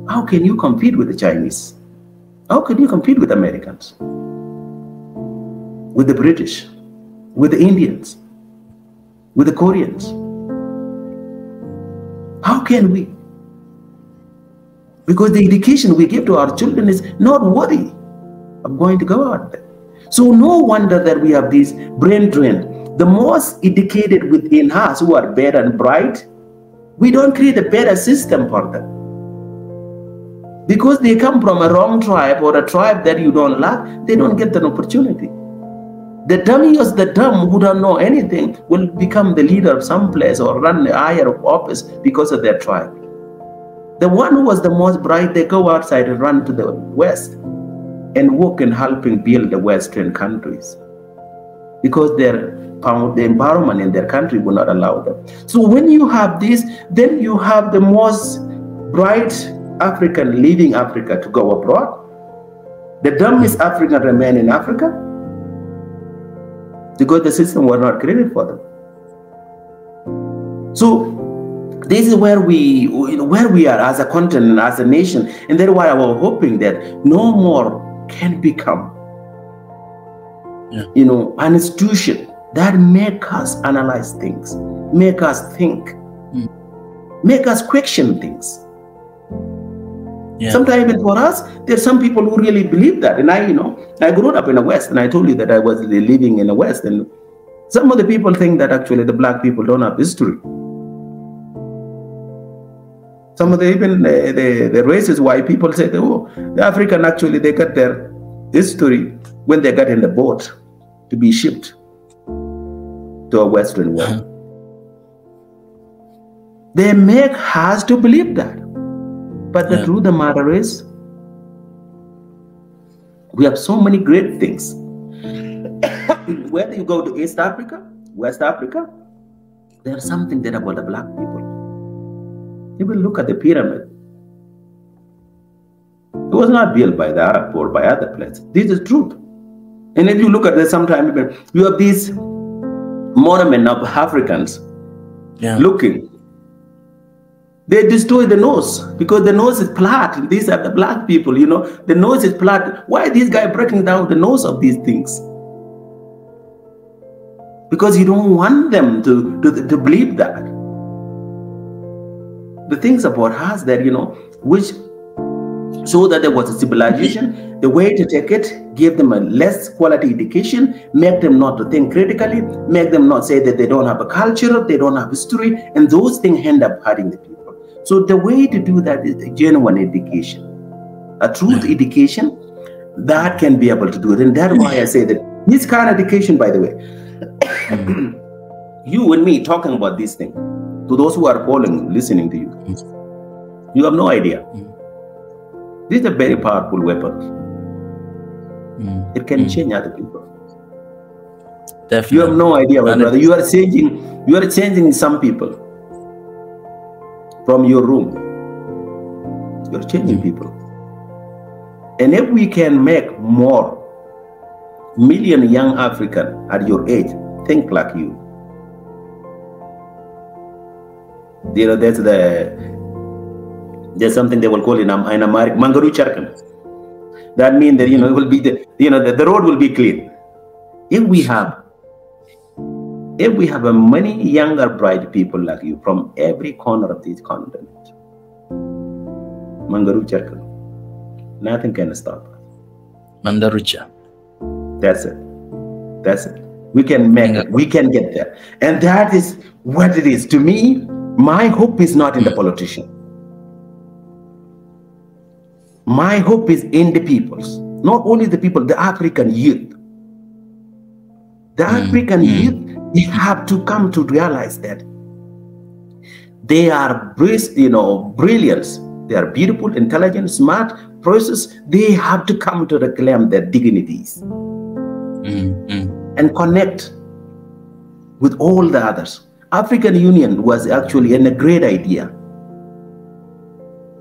how can you compete with the Chinese? How can you compete with Americans? With the British? With the Indians? With the Koreans? How can we? Because the education we give to our children is not worthy of going to go out there. So no wonder that we have this brain drain. The most educated within us who are better and bright, we don't create a better system for them. Because they come from a wrong tribe or a tribe that you don't like, they don't get an opportunity. The dummiest, the dumb who don't know anything will become the leader of some place or run a higher office because of their tribe. The one who was the most bright, they go outside and run to the West and work in helping build the Western countries because the environment in their country will not allow them. So when you have this, then you have the most bright African leaving Africa to go abroad. The dumbest African remain in Africa because the system was not created for them. So this is where we are as a continent, as a nation, and that's why I was hoping that no more can become, an institution that make us analyze things, make us think, make us question things. Sometimes even for us, there's some people who really believe that. And I grew up in the West, and I told you that I was living in the West. And some of the people think that actually the black people don't have history. Some of the racist white people say, oh, the African actually, they got their history when they got in the boat to be shipped to a Western world. They make us to believe that. But the truth of the matter is, we have so many great things. Whether you go to East Africa, West Africa, there's something there about the black people. You will look at the pyramid. It was not built by the Arab or by other places. This is truth. And if you look at this, sometimes you have these monument of Africans looking. They destroy the nose because the nose is flat. These are the black people, the nose is flat. Why is this guy breaking down the nose of these things? Because you don't want them to believe that. The things about us that, which show that there was a civilization, the way to take it, give them a less quality education, make them not to think critically, make them not say that they don't have a culture, they don't have history, and those things end up hurting the people. So the way to do that is a genuine education, a truth education that can be able to do it. And that's why I say that this kind of education, by the way, you and me talking about this thing, to those who are following, listening to you, you have no idea. This is a very powerful weapon. It can change other people. Definitely. You have no idea, my brother. You are changing some people. From your room, you're changing people. And if we can make more million young African at your age think like you, there's something they will call in America, Mangaru Charkan. That means that it will be the road will be clean. If we have many younger, bright people like you from every corner of this continent, Mangaru Charkan, nothing can stop us. Mandarucha. That's it. That's it. We can make it. We can get there. And that is what it is. To me, my hope is not in the politician. My hope is in the peoples. Not only the people, the African youth. The African youth, they have to come to realize that they are, brilliant. They are beautiful, intelligent, smart, process. They have to come to reclaim their dignities and connect with all the others. African Union was actually a great idea.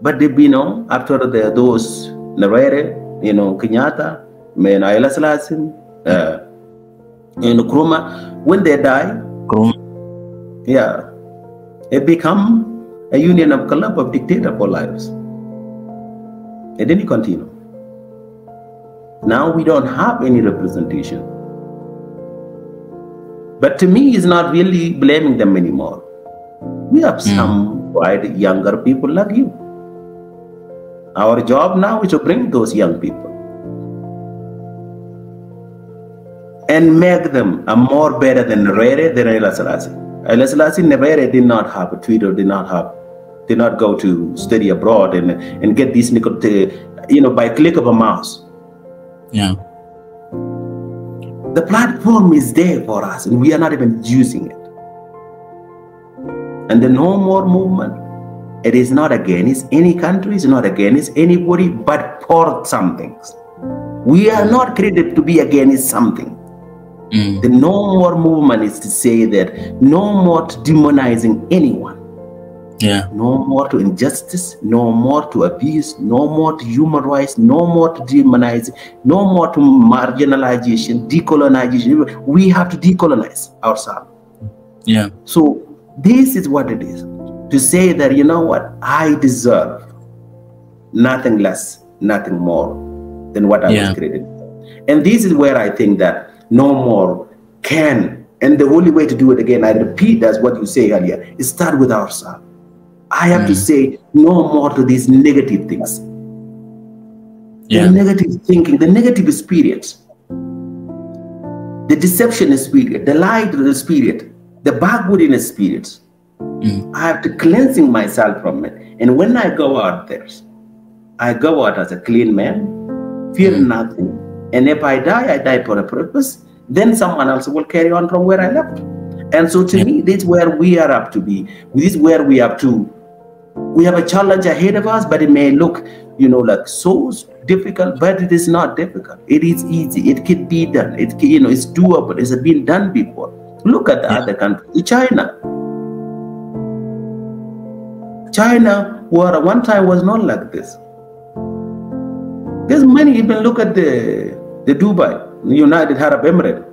But after those Nyerere, Kenyatta, Haile Selassie, Nkrumah, when they die, it become a union of club of dictator for lives. It didn't continue. Now we don't have any representation. But to me, it's not really blaming them anymore. We have some quite younger people like you. Our job now is to bring those young people and make them a more better than Nyerere, than Haile Selassie. Haile Selassie, Nyerere did not have a Twitter, did not go to study abroad and get these, by click of a mouse. Yeah. The platform is there for us, and we are not even using it. And the No More movement, it is not against any country, it's not against anybody, but for some things. We are not created to be against something. The No More movement is to say that no more to demonizing anyone. Yeah. No more to injustice, no more to abuse, no more to human rights, no more to demonize, no more to marginalization, decolonization. We have to decolonize ourselves. Yeah. So this is what it is. To say that, you know what, I deserve nothing less, nothing more than what I was created. And this is where I think that No More can, and the only way to do it, again, I repeat, that's what you say earlier, is start with ourselves. I have to say no more to these negative things. The negative thinking, the negative spirits, the deception spirit, the lie spirit, the backwardness spirits. I have to cleansing myself from it. And when I go out there, I go out as a clean man, fear nothing. And if I die for a purpose. Then someone else will carry on from where I left. And so to me, this is where we are up to be. This is where we have to. We have a challenge ahead of us, but it may look, like so difficult, but it is not difficult. It is easy. It can be done. It's doable. It's been done before. Look at the other countries. China, where one time was not like this. There's many. Even look at the Dubai, the United Arab Emirates,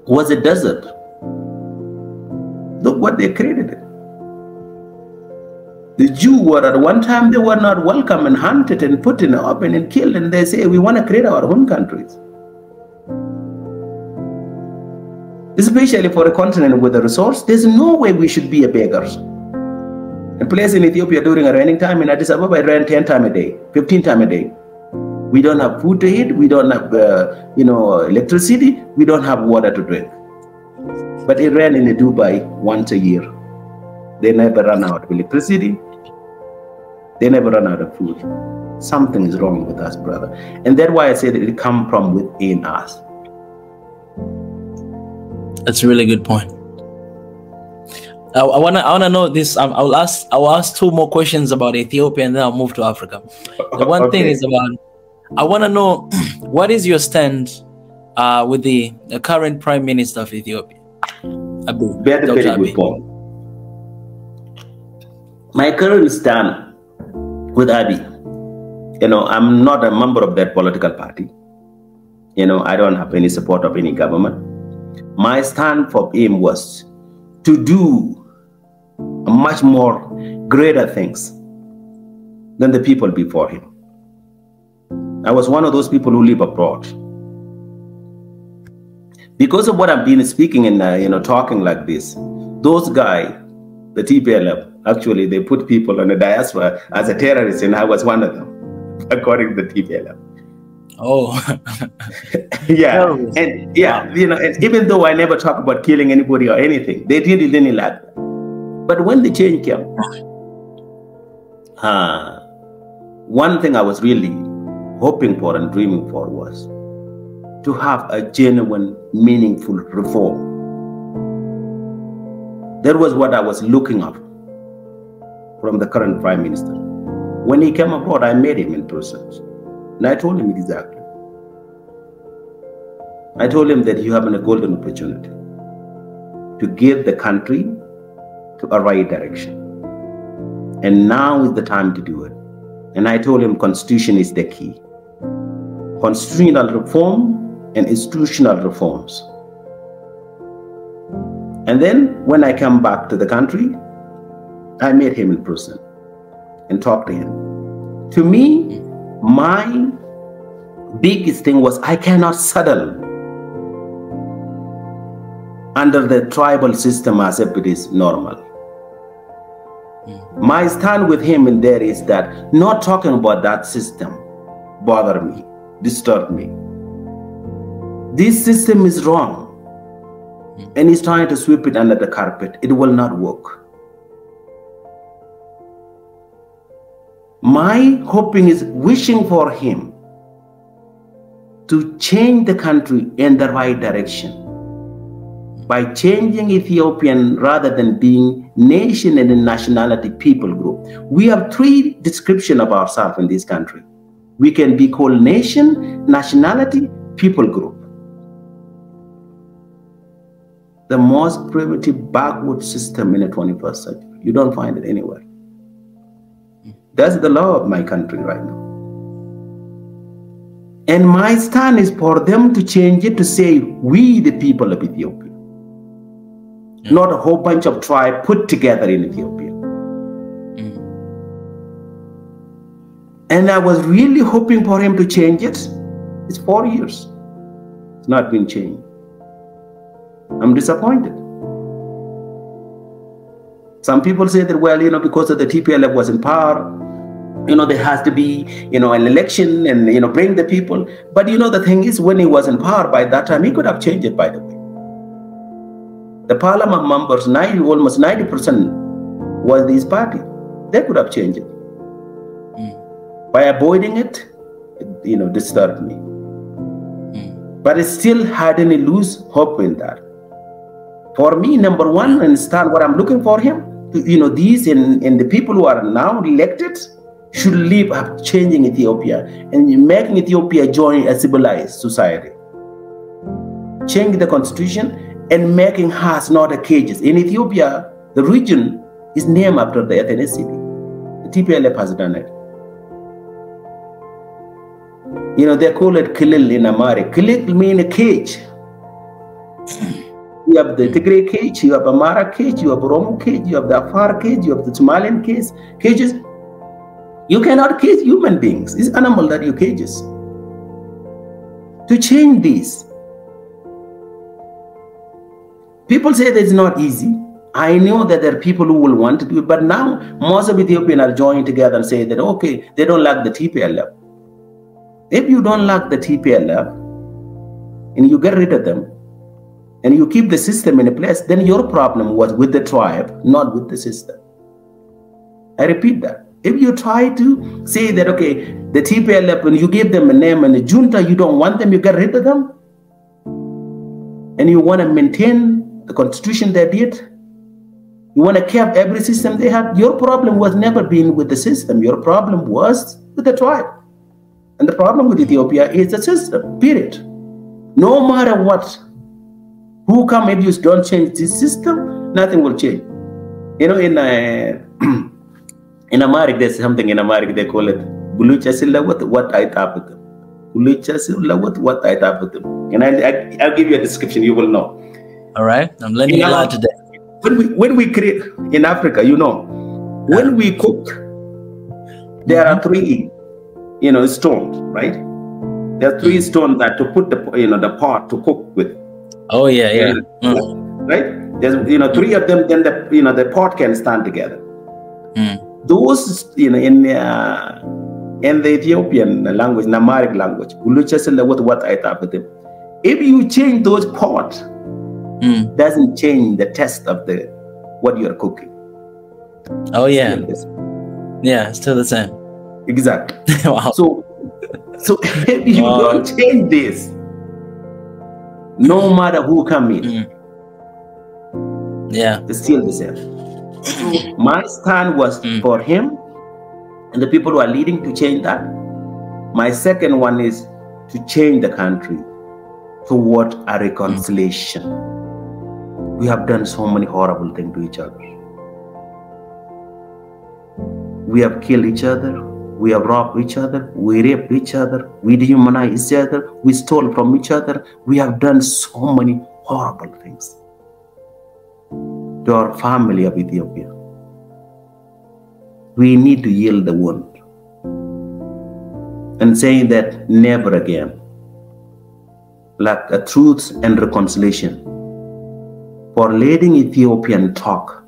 was a desert. Look what they created. The Jews were at one time, they were not welcome and hunted and put in the open and killed, and they say, we want to create our own countries. Especially for a continent with a resource, there's no way we should be a beggars. A place in Ethiopia during a raining time, in Addis Ababa, it rained 10 times a day, 15 times a day. We don't have food to eat, we don't have electricity, we don't have water to drink. But it ran in Dubai once a year. They never run out of electricity, they never run out of food. Something is wrong with us, brother. And that's why I said it comes from within us. That's a really good point. I wanna know this. I'll ask two more questions about Ethiopia, and then I'll move to Africa. The one thing is about, I want to know, what is your stand with the current Prime Minister of Ethiopia? Very good point. My current stand with Abiy, I'm not a member of that political party. I don't have any support of any government. My stand for him was to do much more greater things than the people before him. I was one of those people who live abroad. Because of what I've been speaking and talking like this, those guys, the TPLF, actually they put people on the diaspora as a terrorist, and I was one of them, according to the TPLF. Oh. Yeah. And yeah, wow. And even though I never talk about killing anybody or anything, they didn't like that. But when the change came, one thing I was really hoping for and dreaming for was to have a genuine, meaningful reform. That was what I was looking up from the current Prime Minister. When he came abroad, I met him in person. And I told him exactly. I told him that you have a golden opportunity to give the country to a right direction. And now is the time to do it. And I told him constitution is the key. Constitutional reform and institutional reforms. And then when I come back to the country, I met him in person and talked to him. To me, my biggest thing was I cannot settle under the tribal system as if it is normal. My stand with him in there is that not talking about that system bothered me, disturbed me. This system is wrong. And he's trying to sweep it under the carpet. It will not work. My hoping is wishing for him to change the country in the right direction by changing Ethiopian rather than being nation and nationality people group. We have three descriptions of ourselves in this country. We can be called nation, nationality, people group. The most primitive backward system in the 21st century. You don't find it anywhere. That's the law of my country right now. And my stand is for them to change it to say, we the people of Ethiopia. Not a whole bunch of tribes put together in Ethiopia. And I was really hoping for him to change it. It's 4 years. It's not been changed. I'm disappointed. Some people say that, well, because of the TPLF was in power, there has to be, an election and, bring the people. But, the thing is, when he was in power by that time, he could have changed it, by the way. The parliament members, almost 90% was this party. They could have changed it. By avoiding it, disturbed me. But I still hadn't lose hope in that. For me, number one, understand what I'm looking for him. These and the people who are now elected should live up changing Ethiopia and making Ethiopia join a civilized society. Change the constitution and making us not a cages. In Ethiopia, the region is named after the ethnicity. The TPLF has done it. They call it Kilil in Amharic. Kilil means a cage. You have the Tigray cage, you have Amara cage, you have Oromo cage, you have the Afar cage, you have the Somalian cages. You cannot cage human beings. It's animal that you cages. To change this, people say that it's not easy. I know that there are people who will want to do it, but now most of Ethiopians are joining together and say that, okay, they don't like the TPLF. If you don't like the TPLF and you get rid of them and you keep the system in place, then your problem was with the tribe, not with the system. I repeat that. If you try to say that, okay, the TPLF, and you give them a name and a junta, you don't want them, you get rid of them, and you want to maintain the constitution they did, you want to keep every system they have, your problem was never been with the system. Your problem was with the tribe. And the problem with Ethiopia is the system, period. No matter what, who come, if you don't change this system, nothing will change. In Amharic, there's something in Amharic, they call it Bulucha Silawat, what I tap with them. Bulucha Silawat, what I tap with them. And I'll give you a description, you will know. All right, I'm learning a lot today. When we create, in Africa, when we cook, there are three, stones, right? There are three stones that to put the pot to cook with. Oh yeah. Right? There's three of them. Then the pot can stand together. Those in the Ethiopian language, Amharic language, what I thought with them. If you change those parts, doesn't change the taste of the what you're cooking. Oh yeah, yeah, still the same. Exactly. Wow. So if you don't change this, no matter who come in, yeah, it's still the same. So my stand was for him and the people who are leading to change that. My second one is to change the country toward a reconciliation. We have done so many horrible things to each other. We have killed each other. We have robbed each other. We raped each other. We dehumanized each other. We stole from each other. We have done so many horrible things to our family of Ethiopia. We need to heal the wound and saying that never again. Like a truth and reconciliation. For letting Ethiopian talk.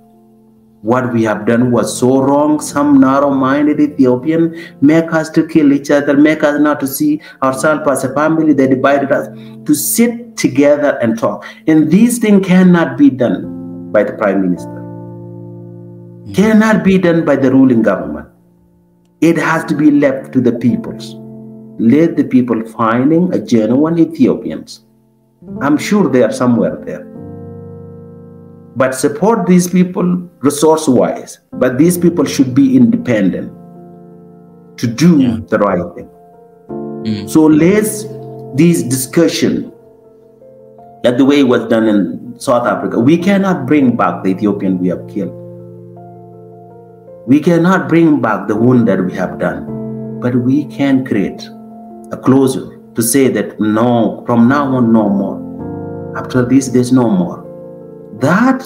What we have done was so wrong. Some narrow-minded Ethiopian make us to kill each other, make us not to see ourselves as a family. They divided us to sit together and talk. And these things cannot be done by the Prime Minister. Cannot be done by the ruling government. It has to be left to the peoples. Let the people finding a genuine Ethiopians. I'm sure they are somewhere there. But support these people resource-wise. But these people should be independent to do the right thing. So let's this discussion, like the way it was done in South Africa, we cannot bring back the Ethiopian we have killed. We cannot bring back the wound that we have done. But we can create a closure to say that no, from now on, no more. After this, there's no more. That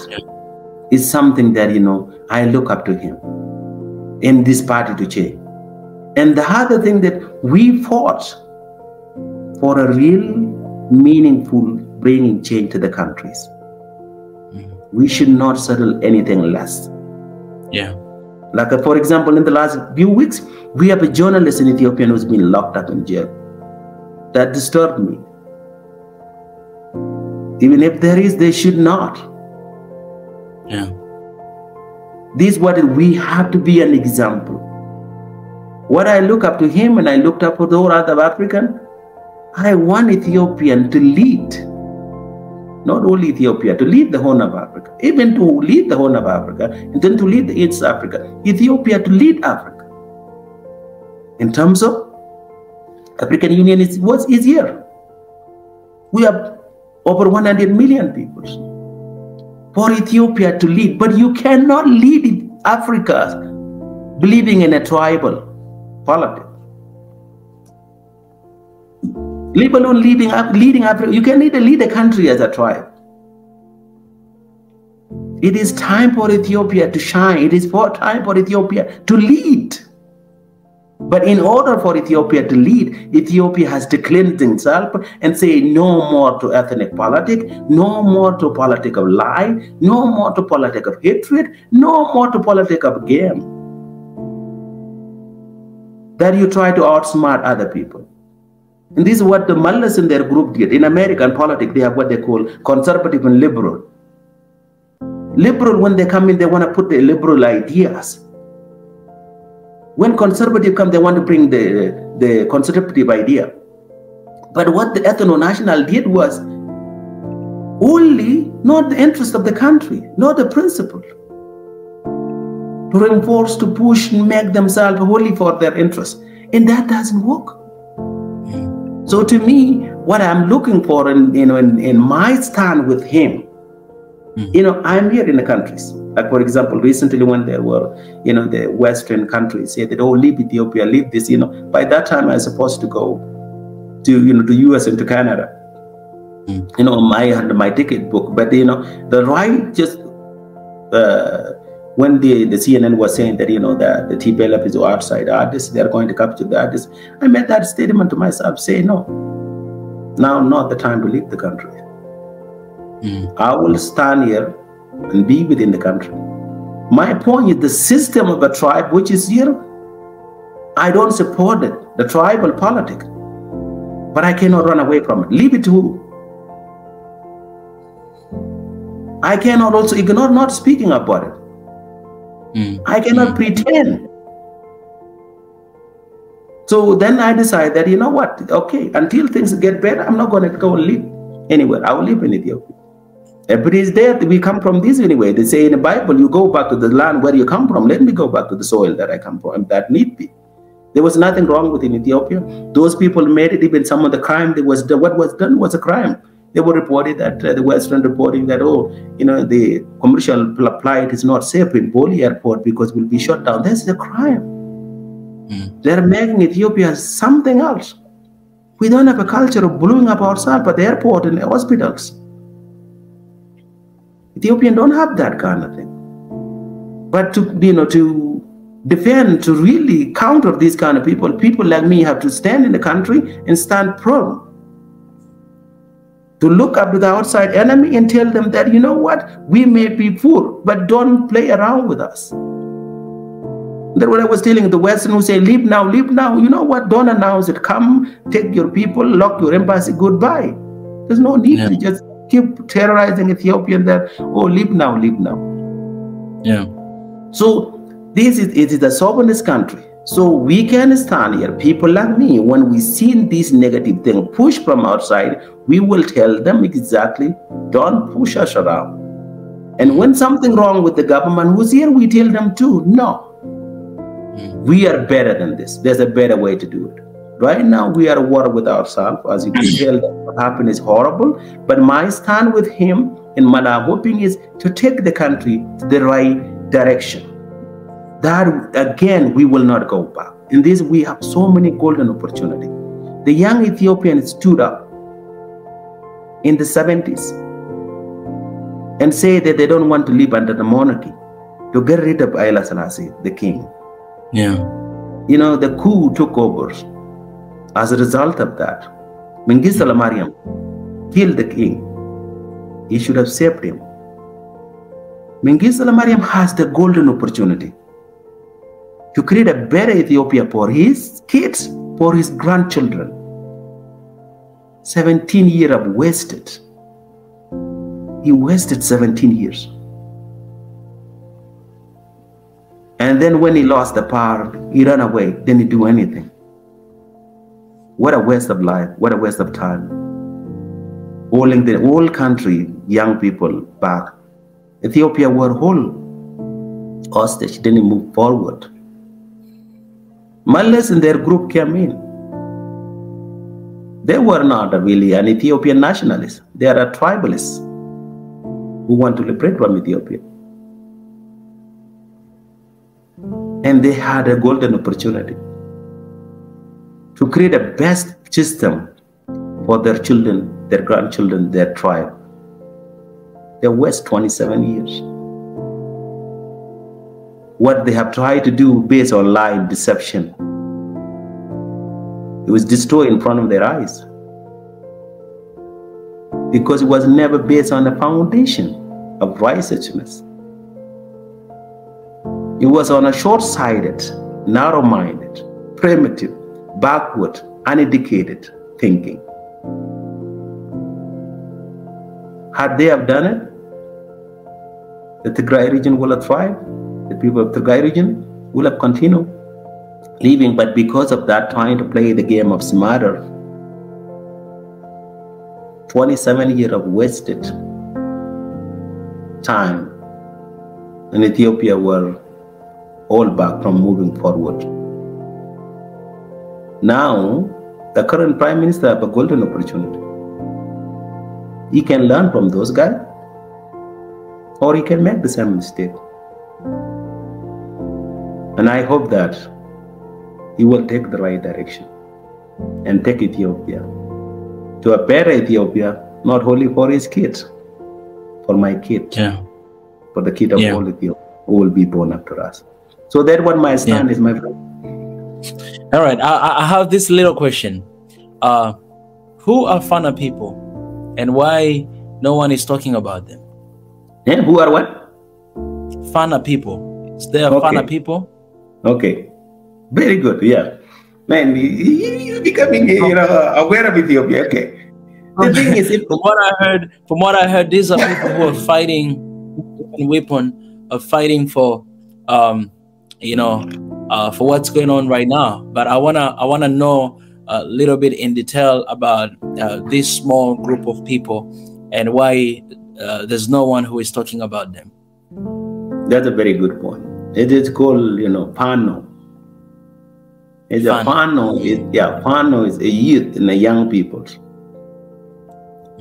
is something that, I look up to him in this party to change. And the other thing that we fought for a real meaningful bringing change to the countries. We should not settle anything less. Yeah. Like, for example, in the last few weeks, we have a journalist in Ethiopia who's been locked up in jail. That disturbed me. Even if there is, they should not. Yeah. This is what we have to be an example. What I look up to him and I looked up for the whole other African, I want Ethiopian to lead. Not only Ethiopia, to lead the Horn of Africa. Even to lead the Horn of Africa, and then to lead East Africa. Ethiopia to lead Africa. In terms of African Union, what's easier? We have over 100 million people. For Ethiopia to lead, but you cannot lead Africa believing in a tribal politics. Leave alone leading Africa. You can either lead a country as a tribe. It is time for Ethiopia to shine. It is time for Ethiopia to lead. But in order for Ethiopia to lead, Ethiopia has to cleanse itself and say no more to ethnic politics, no more to politics of lie, no more to politics of hatred, no more to politics of game. That you try to outsmart other people. And this is what the mullahs in their group did. In American politics, they have what they call conservative and liberal. Liberal, when they come in, they want to put the liberal ideas. When conservative come, they want to bring the conservative idea. But what the ethno-national did was only not the interest of the country, not the principle. To reinforce, to push, and make themselves wholly for their interest. And that doesn't work. So to me, what I'm looking for in my stand with him, I'm here in the countries. Like, for example, recently when there were, the Western countries said that, oh, leave Ethiopia, leave this, by that time I was supposed to go to, to US and to Canada. I had my ticket book, but, the right just, when the CNN was saying that, that the TPLF is outside artists, they're going to capture the artists, I made that statement to myself, say, no, now not the time to leave the country. I will stand here and be within the country. My point is the system of a tribe which is here, I don't support it, the tribal politic, but I cannot run away from it. Leave it to who? I cannot also ignore not speaking about it. I cannot pretend. So then I decide that, you know what, okay, until things get better, I'm not going to go and live anywhere. I will live in Ethiopia. Everybody is there. We come from this anyway. They say in the Bible, you go back to the land where you come from. Let me go back to the soil that I come from, that need be. There was nothing wrong with in Ethiopia. Those people made it. Even some of the crime that was done, what was done was a crime. They were reported that the Western reporting that, oh, you know, the commercial flight is not safe in Boli airport because we'll be shut down. That's a crime. They're making Ethiopia something else. We don't have a culture of blowing up ourselves at the airport and the hospitals. Ethiopians don't have that kind of thing. But to, you know, to defend, to really counter these kind of people like me have to stand in the country and stand firm. To look up to the outside enemy and tell them that, you know what, we may be poor, but don't play around with us. That's what I was telling the Western who say, leave now, leave now. You know what, don't announce it. Come, take your people, lock your embassy, goodbye. There's no need to just keep terrorizing Ethiopians that, oh, leave now, leave now. Yeah. So it is a sovereign country. So we can stand here, people like me, when we see this negative thing pushed from outside, we will tell them exactly, don't push us around. And when something wrong with the government who's here, we tell them too, no, we are better than this. There's a better way to do it. Right now, we are at war with ourselves. As you can tell, what happened is horrible. But my stand with him and what I'm hoping is to take the country to the right direction. That, again, we will not go back. In this, we have so many golden opportunities. The young Ethiopians stood up in the 70s and say that they don't want to live under the monarchy, to get rid of Haile Selassie, the king. Yeah. You know, the coup took over. As a result of that, Mengistu Mariam killed the king. He should have saved him. Mengistu Mariam has the golden opportunity to create a better Ethiopia for his kids, for his grandchildren. 17 years of wasted. He wasted 17 years. And then when he lost the power, he ran away, didn't do anything. What a waste of life, what a waste of time. Holding the whole country, young people back. Ethiopia were whole hostage, didn't move forward. Mullahs in their group came in. They were not really an Ethiopian nationalist. They are a tribalist who want to liberate from Ethiopia. And they had a golden opportunity to create a best system for their children, their grandchildren, their tribe. They wasted 27 years. What they have tried to do based on lie and deception, it was destroyed in front of their eyes. Because it was never based on a foundation of righteousness. It was on a short-sighted, narrow-minded, primitive, backward, uneducated thinking. Had they have done it, the Tigray region will have thrived. The people of the Tigray region will have continued living, but because of that, trying to play the game of smarter, 27 years of wasted time in Ethiopia were all back from moving forward. Now, the current Prime Minister has a golden opportunity. He can learn from those guys, or he can make the same mistake. And I hope that he will take the right direction and take Ethiopia to a better Ethiopia, not only for his kids, for my kids, for the kid of all Ethiopia who will be born after us. So that's what my stand is, my friend. All right, I have this little question. Who are Fana people, and why no one is talking about them? Yeah, who are what? Fana people. Is there Fana people? Okay. Very good. Yeah. Man, you're becoming, aware of Ethiopia. Okay. The thing is, from what I heard, these are people who are fighting weapon, are fighting for, for what's going on right now. But I wanna know a little bit in detail about this small group of people and why there's no one who is talking about them. That's a very good point. It is called, Pano. It's a Pano. Pano is a youth and a young people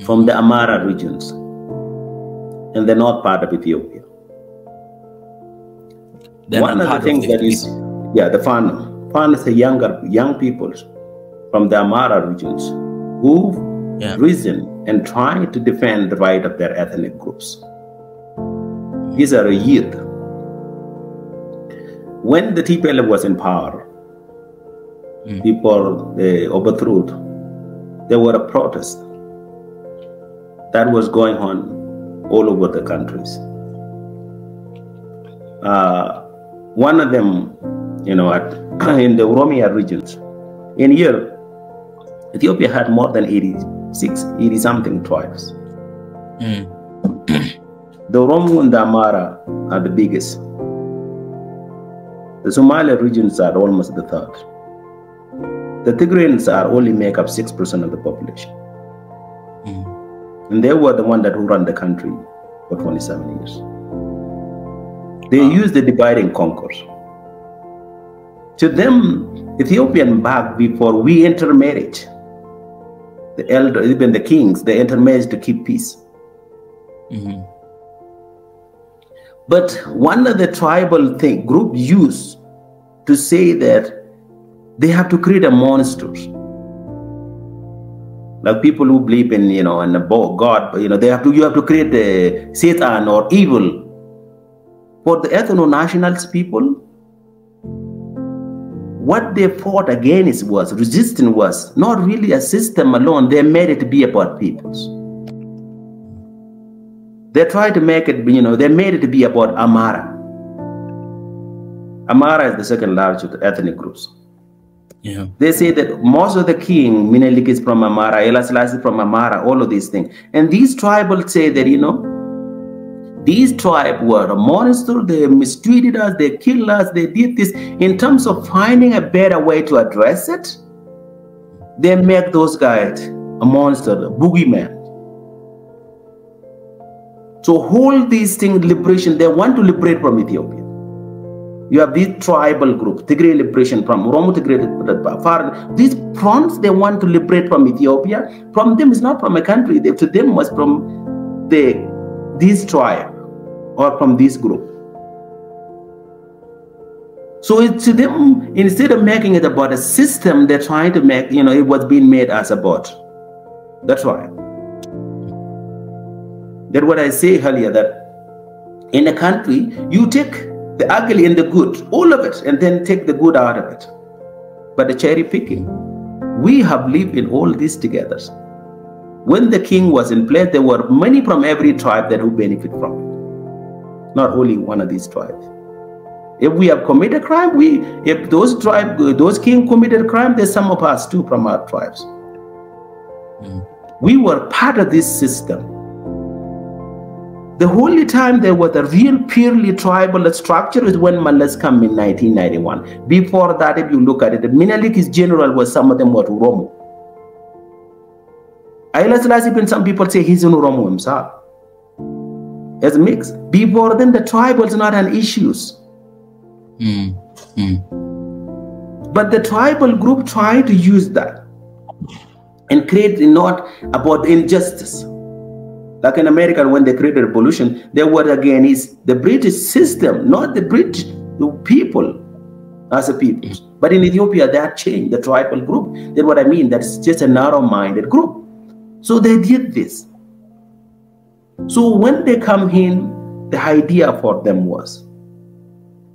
from the Amara regions in the north part of Ethiopia. One of the things that is, the Fano. Fano is a young people from the Amara regions who've risen and tried to defend the right of their ethnic groups. These are a youth. When the TPLF was in power, people overthrew it. There were a protest that was going on all over the countries. One of them, in the Oromia regions, in here, Ethiopia had more than 80 something tribes. The Oromo and the Amara are the biggest. The Somali regions are almost the third. The Tigrayans only make up 6% of the population. And they were the one who ran the country for 27 years. They used the divide and conquer. To them, Ethiopian back before we intermarriage, the elder, even the kings, they intermarriage to keep peace. But one of the tribal group used to say that they have to create a monster. Like people who believe in, in a God, you have to create a Satan or evil. For the ethno-nationals people, what they fought against resistance was not really a system alone. They made it to be about peoples. They tried to make it, they made it to be about Amara. Amara is the second largest ethnic groups. They say that most of the king, Menelik is from Amara, Haile Selassie is from Amara, all of these things. And these tribals say that, these tribes were a monster, they mistreated us, they killed us, they did this. In terms of finding a better way to address it, they make those guys a monster, a boogeyman. So hold these things, liberation, they want to liberate from Ethiopia. You have these tribal groups, Tigray liberation from Oromo Tigray, these fronts they want to liberate from Ethiopia. From them is not from a country, to them was from this tribe or from this group. So to them, instead of making it about a system, they're trying to make, it was being made as about the tribe. That's what I say earlier, that in a country, you take the ugly and the good, all of it, and then take the good out of it. But the cherry picking, we have lived in all this together. When the king was in place, there were many from every tribe that would benefit from it. Not only one of these tribes. If we have committed crime, if those kings committed crime, there's some of us too from our tribes. We were part of this system. The only time there was a real purely tribal structure is when Malas came in 1991. Before that, if you look at it, the Menelik's general was, some of them were Oromo. Haile Selassie, some people say he's an Oromo himself. It's mixed. Before then, the tribe was not an issue. But the tribal group tried to use that and create not about injustice. Like in America, when they created a revolution, they were against the British system, not the British people as a people. But in Ethiopia, that changed, the tribal group. That's what I mean, that's just a narrow-minded group. So they did this. So when they come in, the idea for them was,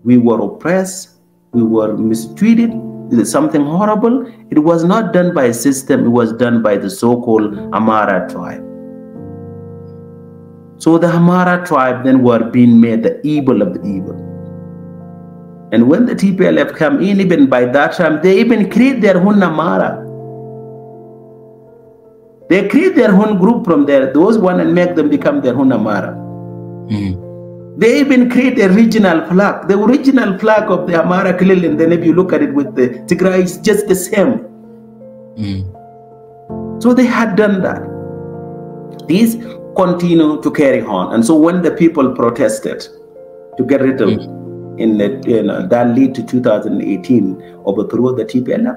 we were oppressed, we were mistreated, it is something horrible. It was not done by a system, it was done by the so-called Amara tribe. So the Amara tribe then were being made the evil of the evil. And when the TPLF come in, even by that time, they even create their own Amara. They create their own group from there, those one, and make them become their own Amara. They even create a regional flag. The original flag of the Amara clearly, and then if you look at it with the Tigray, it's just the same. So they had done that. These continue to carry on. And so when the people protested to get rid of in the, that lead to 2018 overthrow the TPLF,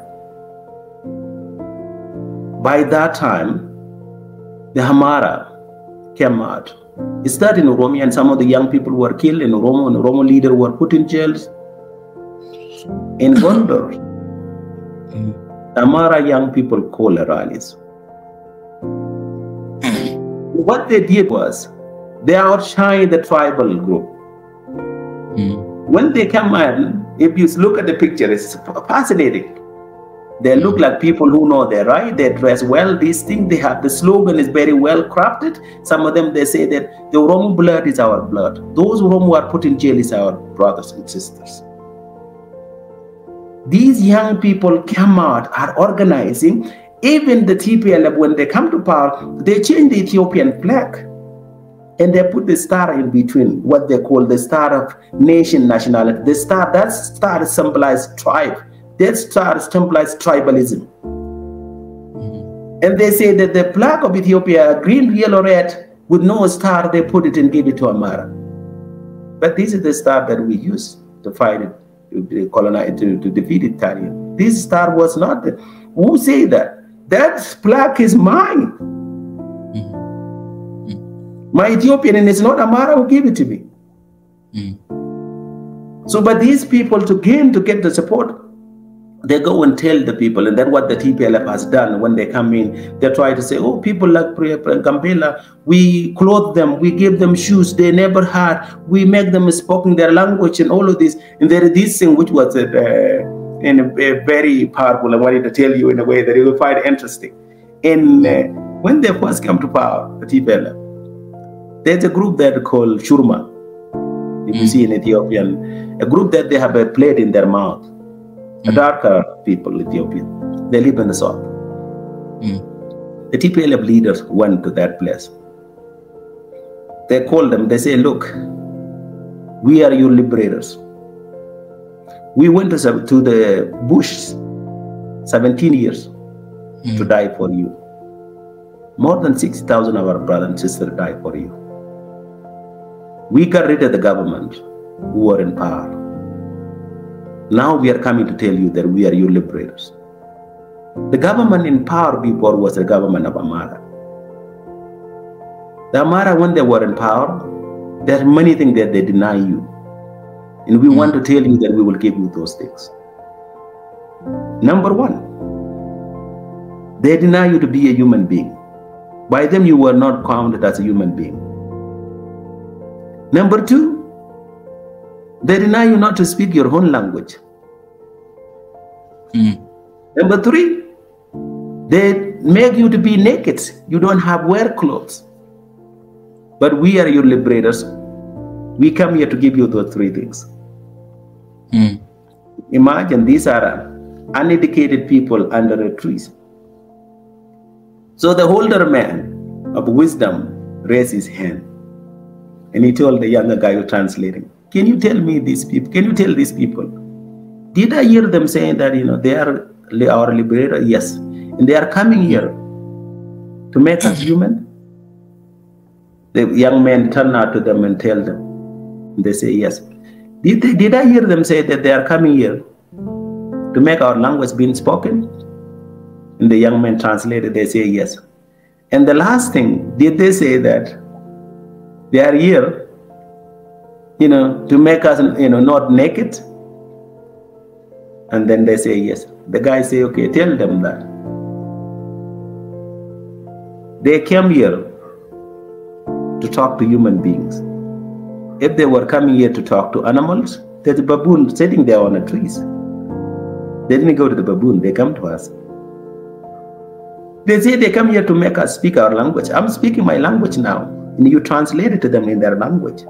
by that time, the Hamara came out. It started in Oromo, and some of the young people were killed in Oromo, and Oromo leaders were put in jails. In Gondor, Amara young people called rallies. What they did was, they outshined the tribal group. When they come in, if you look at the picture, it's fascinating. They look like people who know their right. They dress well. These things, they have the slogan is very well crafted. Some of them, they say that the Oromo blood is our blood. Those Oromo who are put in jail is our brothers and sisters. These young people come out, are organizing. Even the TPLF, when they come to power, they change the Ethiopian flag. And they put the star in between, what they call the star of nation nationality. The star, that star symbolizes tribe. That star symbolizes tribalism. And they say that the flag of Ethiopia, green, yellow, red, with no star, they put it and give it to Amara. But this is the star that we use to fight it, to colonize, to defeat Italian. This star was not the, who say that? That flag is mine. My Ethiopian, and it's not Amara who gave it to me. So, but these people, to get the support, they go and tell the people, and that's what the TPLF has done. When they come in, they try to say, oh, people like Gambela, we clothe them, we give them shoes they never had, we make them speaking their language and all of this. And there is this thing which was very powerful. I wanted to tell you in a way that you will find interesting. And when they first come to power, the TPLF, there's a group that called Shurma. If you see in Ethiopian, a group that they have a plate in their mouth. A darker people, Ethiopian. They live in the south. The TPLF leaders went to that place. They called them, they say, look, we are your liberators. We went to the bush 17 years to die for you. More than 60,000 of our brothers and sisters died for you. We got rid of the government who were in power. Now we are coming to tell you that we are your liberators. The government in power before was the government of Amara. The Amara, when they were in power, there are many things that they deny you. And we want to tell you that we will give you those things. Number one, they deny you to be a human being. By them, you were not counted as a human being. Number two, they deny you not to speak your own language. Number three, they make you to be naked. You don't have wear clothes. But we are your liberators. We come here to give you those three things. Imagine these are uneducated people under a tree. So the older man of wisdom raised his hand. And he told the younger guy who translating, can you tell me these people, can you tell these people, did I hear them saying that, they are our liberator? Yes. And they are coming here to make us human? The young man turn out to them and tell them. They say, yes. Did I hear them say that they are coming here to make our language being spoken? And the young man translated, they say, yes. And the last thing, did they say that they are here to make us, not naked? And then they say, yes. The guy say, okay, tell them that. They came here to talk to human beings. If they were coming here to talk to animals, there's a baboon sitting there on the trees. They didn't go to the baboon, they come to us. They say they come here to make us speak our language. I'm speaking my language now, and you translate it to them in their language.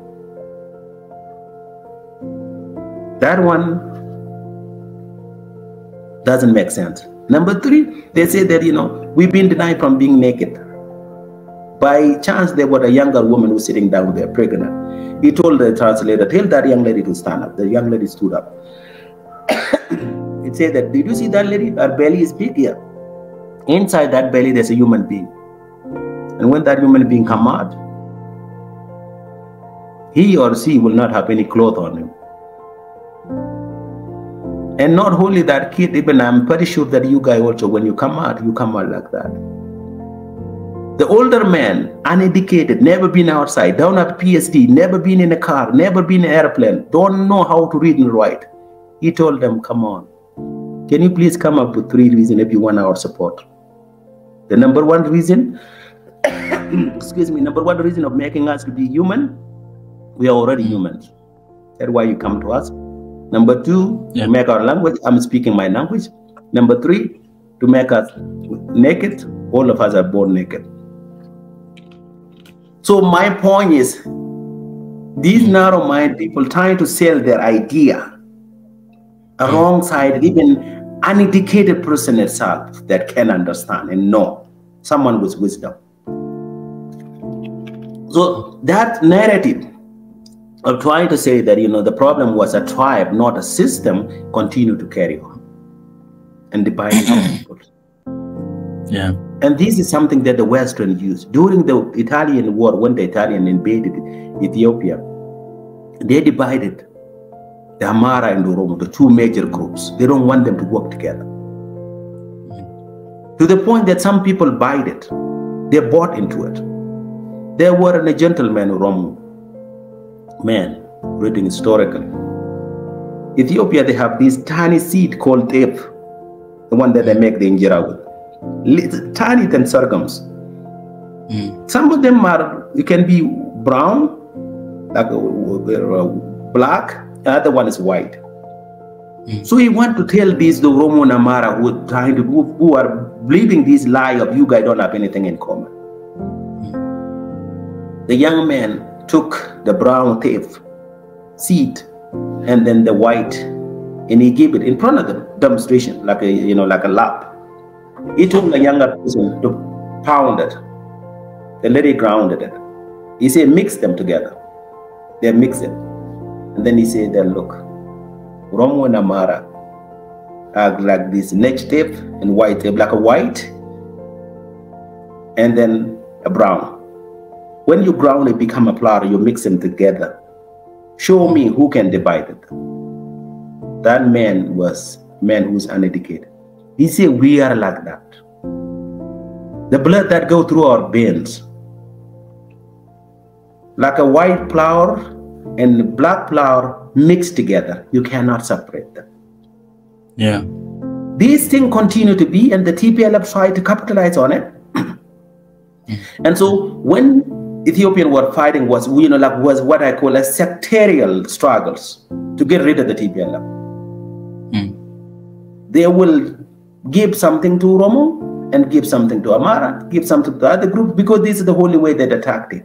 That one doesn't make sense. Number three, they say that, we've been denied from being naked. By chance, there was a younger woman who was sitting down there, pregnant. He told the translator, tell that young lady to stand up. The young lady stood up. He said that, did you see that lady? Her belly is big here. Inside that belly, there's a human being. And when that human being comes out, he or she will not have any clothes on him. And not only that kid, even I'm pretty sure that you guys also, when you come out like that. The older man, uneducated, never been outside, don't have PhD, never been in a car, never been in an airplane, don't know how to read and write. He told them, come on, can you please come up with 3 reasons if you want our support? The number one reason, number one reason of making us to be human, we are already humans. That's why you come to us. Number 2, to make our language, I'm speaking my language. Number 3, to make us naked. All of us are born naked. So my point is, these narrow-minded people trying to sell their idea alongside even uneducated person itself that can understand and know, someone with wisdom. So that narrative of trying to say that, the problem was a tribe, not a system, continue to carry on and dividing people. Yeah. And this is something that the Western used. During the Italian war, when the Italians invaded Ethiopia, they divided the Amara and the Oromo, the 2 major groups. They don't want them to work together. To the point that some people bought it. They bought into it. There were a gentleman, Oromo man, written historically. Ethiopia, they have this tiny seed called tape, the one that they make the injera with. Tiny than sorghums. Some of them are, you can be brown, like black, the other one is white. So he want to tell these, the Oromo and Amara who are believing this lie of you guys don't have anything in common. The young man took the brown tape seed and then the white, and he gave it in front of the demonstration, like a like a lab. He told the younger person to pound it. The lady grounded it. He said, mix them together. They mix it. And then he said, then look, Oromo and Amara are like this neck tape and white tape, like a white and then a brown. When you ground it, become a flour, you mix them together. Show me who can divide it. That man was a man who's uneducated. He said, we are like that. The blood that go through our veins, like a white flour and black flour mixed together, you cannot separate them. Yeah. These things continue to be, and the TPLF tried to capitalize on it. And so when Ethiopian were fighting was, was what I call a sectarial struggles to get rid of the TPLF. They will give something to Oromo and give something to Amara, give something to the other group, because this is the only way that attack it.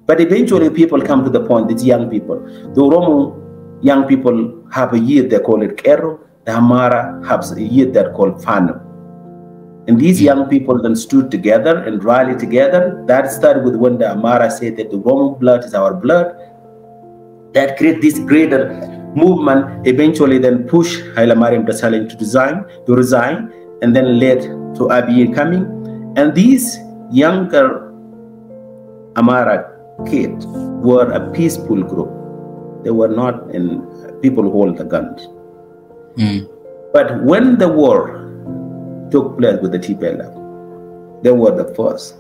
But eventually people come to the point, these young people, the Oromo young people have a year, they call it Kero, the Amara has a year that called Fano. And these young people then stood together and rallied together. That started with when the Amara said that the Oromo blood is our blood. That created this greater movement, eventually then pushed Haile Mariam Desalegn to resign, and then led to Abiy coming. And these younger Amara kids were a peaceful group. They were not in people who hold the guns. But when the war took place with the TPLF, they were the first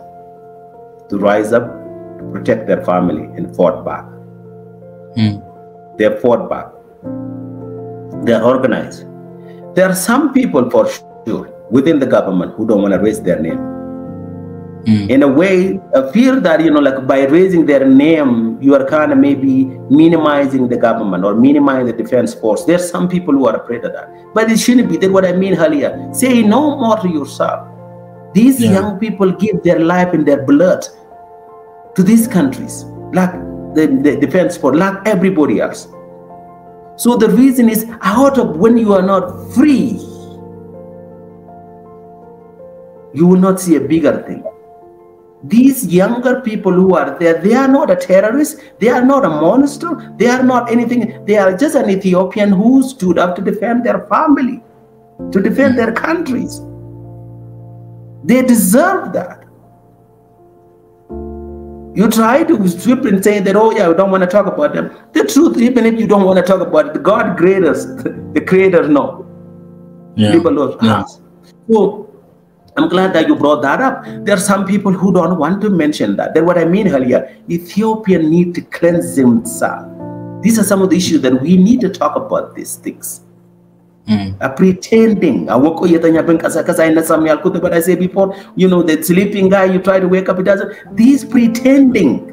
to rise up to protect their family and fought back. They fought back. They are organized. There are some people for sure within the government who don't want to raise their name. In a way, I feel that, like by raising their name, you are kind of maybe minimizing the government or minimizing the defense force. There's some people who are afraid of that. But it shouldn't be. That's what I mean earlier. Say no more to yourself. These young people give their life and their blood to these countries, like the defense force, like everybody else. So the reason is, out of when you are not free, you will not see a bigger thing. These younger people who are there, they are not a terrorist, they are not a monster, they are not anything. They are just an Ethiopian who stood up to defend their family, to defend their countries. They deserve that. You try to sweep and say that, oh yeah, we don't want to talk about them. The truth, even if you don't want to talk about it, God created us, the Creator knows. Yeah. People love us. So I'm glad that you brought that up. There are some people who don't want to mention that. That's what I mean earlier. Ethiopia need to cleanse themselves. These are some of the issues that we need to talk about these things. Pretending. What I said before, you know, the sleeping guy, you try to wake up, it doesn't. These pretending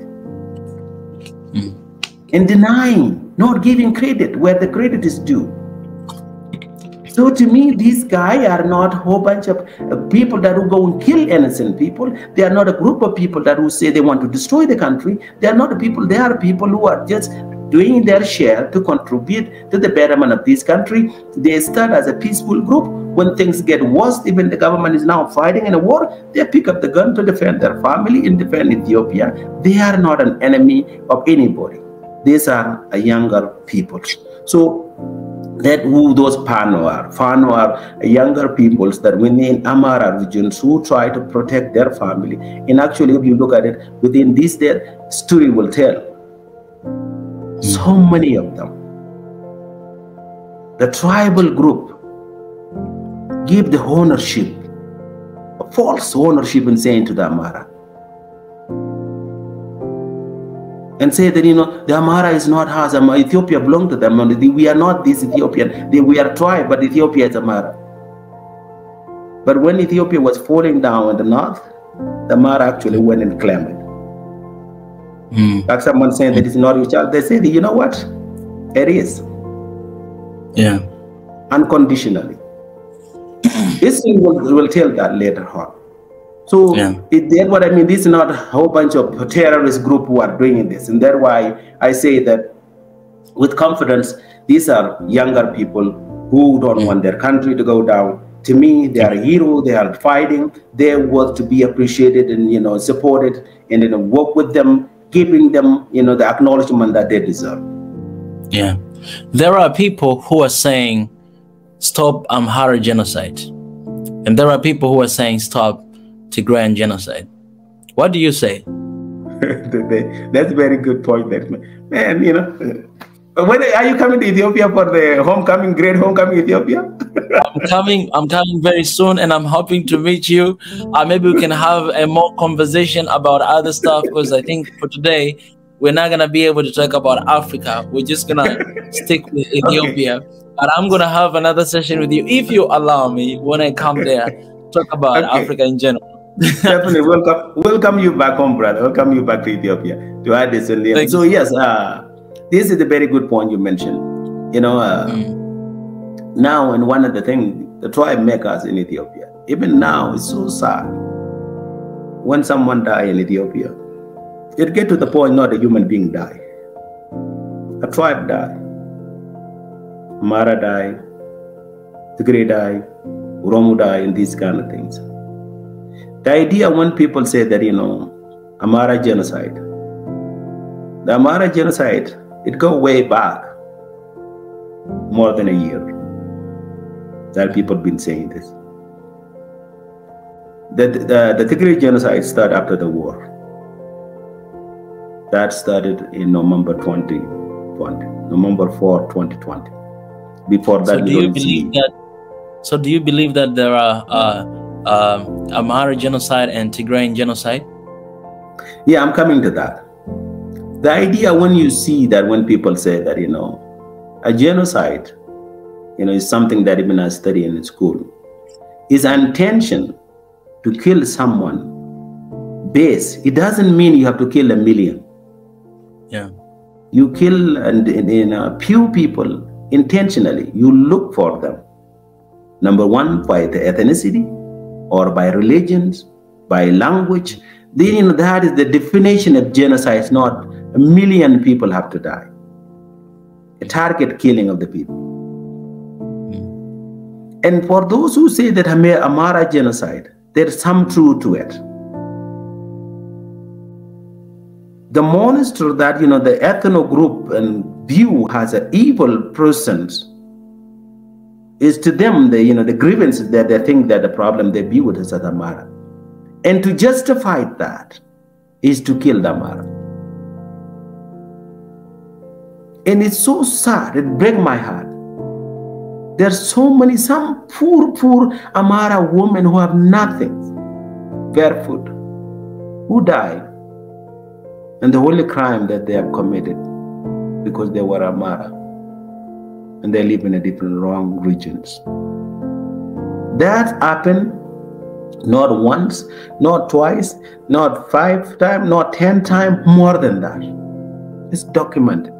and denying, not giving credit where the credit is due. So to me, these guys are not a whole bunch of people that will go and kill innocent people. They are not a group of people that will say they want to destroy the country. They are not the people. They are people who are just doing their share to contribute to the betterment of this country. They start as a peaceful group. When things get worse, even the government is now fighting in a war, they pick up the gun to defend their family and defend Ethiopia. They are not an enemy of anybody. These are younger people. So that who those Fano are younger peoples that within Amara regions who try to protect their family. And actually, if you look at it, within this story will tell. So many of them. The tribal group give the ownership, a false ownership, and saying to the Amara. And say that, you know, the Amara is not us, Ethiopia belongs to them. We are not this Ethiopian. We are tribe, but Ethiopia is Amara. But when Ethiopia was falling down in the north, the Amara actually went and claimed it. Like someone saying that it's not your child, they say, you know what? It is. Yeah. Unconditionally. History will tell that later on. So that's what I mean. This is not a whole bunch of terrorist group who are doing this. And that's why I say that with confidence, these are younger people who don't want their country to go down. To me, they are heroes. They are fighting. They're worth to be appreciated and, you know, supported, and then work with them, giving them, you know, the acknowledgement that they deserve. Yeah. There are people who are saying, stop Amhara genocide. And there are people who are saying, stop Tigrayan genocide. What do you say? That's a very good point, man. You know, when are you coming to Ethiopia for the homecoming, great homecoming Ethiopia? I'm coming very soon, and I'm hoping to meet you. Maybe we can have a more conversation about other stuff, because I think for today we're not gonna be able to talk about Africa. We're just gonna stick with Ethiopia. But I'm gonna have another session with you, if you allow me, when I come there, talk about Africa in general. Definitely, welcome you back home, brother. Welcome you back to Ethiopia to add this. And so yes, this is a very good point you mentioned. You know, now, and one of the things the tribe makers in Ethiopia, even now, it's so sad. When someone die in Ethiopia, it get to the point not a human being die. A tribe die. Mara die, Tigray die, Oromo die, and these kind of things. The idea when people say that, you know, Amara genocide, the Amara genocide, it go way back, more than a year, that people been saying this. The Tigray genocide started after the war. That started in November 2020, November 4, 2020. Before that, so do you believe that? So do you believe that there are Amhara genocide and Tigrayan genocide? Yeah, I'm coming to that. The idea when you see that, when people say that, you know, a genocide, you know, is something that even I study in school, is an intention to kill someone base. It doesn't mean you have to kill 1 million. Yeah. You kill a few people intentionally. You look for them. Number one, by the ethnicity, or by religions, by language. Then, you know, that is the definition of genocide. It's not 1 million people have to die. a target killing of the people. And for those who say that Amara genocide, there's some truth to it. The monster that, the ethno group and view as an evil person is to them, the grievance that they think that the problem they view it as Amara. And to justify that is to kill the Amara. And it's so sad, it breaks my heart. There's some poor Amara women who have nothing, barefoot, who died. And the only crime that they have committed because they were Amara and they live in a different wrong regions. That happened not once, not twice, not 5 times, not 10 times, more than that. It's documented.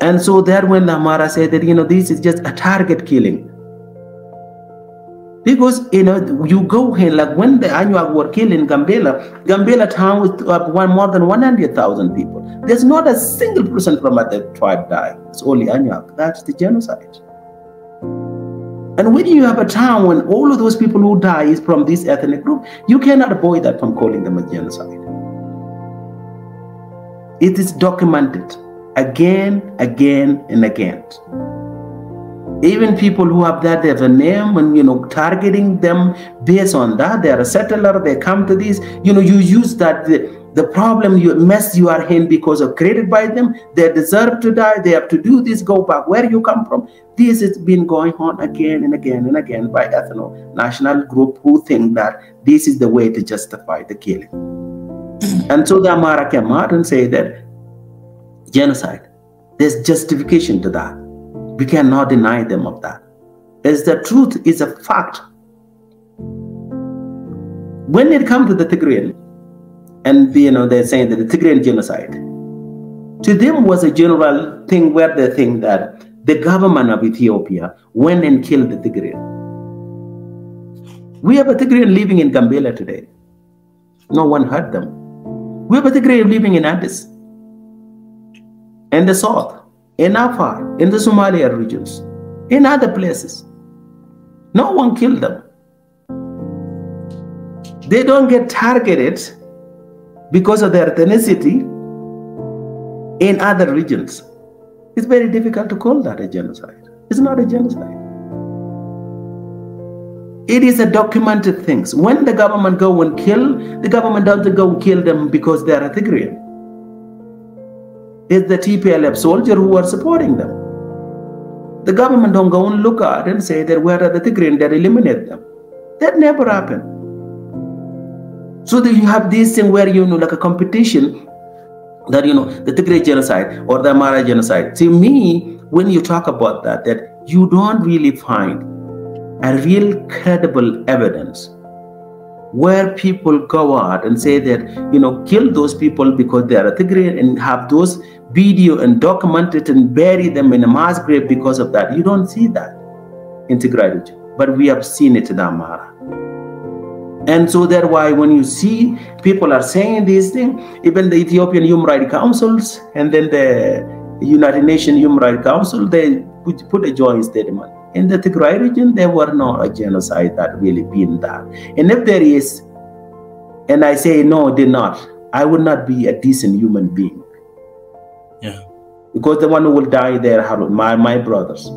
And so that when the Amara said that, this is just a target killing. Because, you go in, like when the Anuak were killed in Gambela town with more than 100,000 people. There's not a single person from the tribe died. It's only Anuak. That's the genocide. And when you have a town when all of those people who die is from this ethnic group, you cannot avoid that from calling them a genocide. It is documented again, and again. Even people who have that, they have a name, and targeting them based on that. They are a settler, they come to this, you use that, the problem, mess you are in because of created by them, they deserve to die, they have to do this, go back where you come from. This has been going on again and again and again by ethno-national group who think that this is the way to justify the killing. And so the Amara came out and say that genocide, there's justification to that. We cannot deny them of that. As the truth is a fact. When it comes to the Tigrayan, and they're saying that the Tigrayan genocide, to them was a general thing where they think that the government of Ethiopia went and killed the Tigrayan. We have a Tigrayan living in Gambela today. No one hurt them. We have a Tigrayan living in Addis, in the south, in Afar, in the Somalia regions, in other places. No one killed them. They don't get targeted because of their ethnicity in other regions. It's very difficult to call that a genocide. It's not a genocide. It is a documented thing. When the government go and kill, the government doesn't go and kill them because they are a Tigrayan. It's the TPLF soldier who are supporting them. The government don't go and look at and say that where are the Tigrayan, that eliminate them. That never happened. So that you have this thing where, like a competition that, the Tigray genocide or the Amara genocide. To me, when you talk about that you don't really find a real credible evidence where people go out and say that, kill those people because they are a Tigray and have those video and document it and bury them in a mass grave because of that. You don't see that in Tigray region, but we have seen it in Amara. And so that's why when you see people are saying these things, even the Ethiopian Human Rights Councils and then the United Nations Human Rights Council, they put a joint statement. In the Tigray region, there were no a genocide that really been done. And if there is, and I say no, did not, I would not be a decent human being. Yeah. Because the one who will die there are my brothers.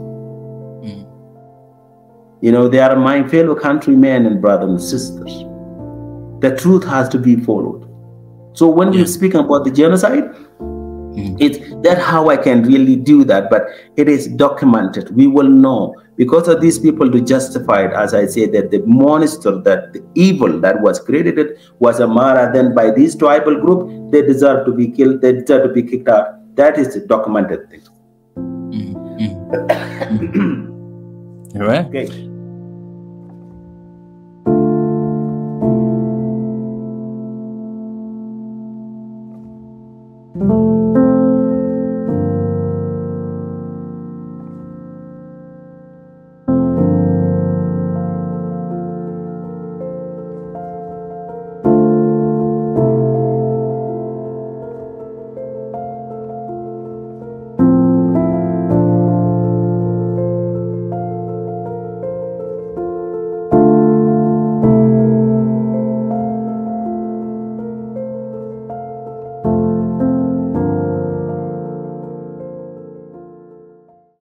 They are my fellow countrymen and brothers and sisters. The truth has to be followed. So when we speak about the genocide, that's how I can really do that. But it is documented. We will know because of these people to justify it. As I say, that the monster, that the evil that was created was Amara. Then by this tribal group, they deserve to be killed. They deserve to be kicked out. That is the documented thing. All right. Okay.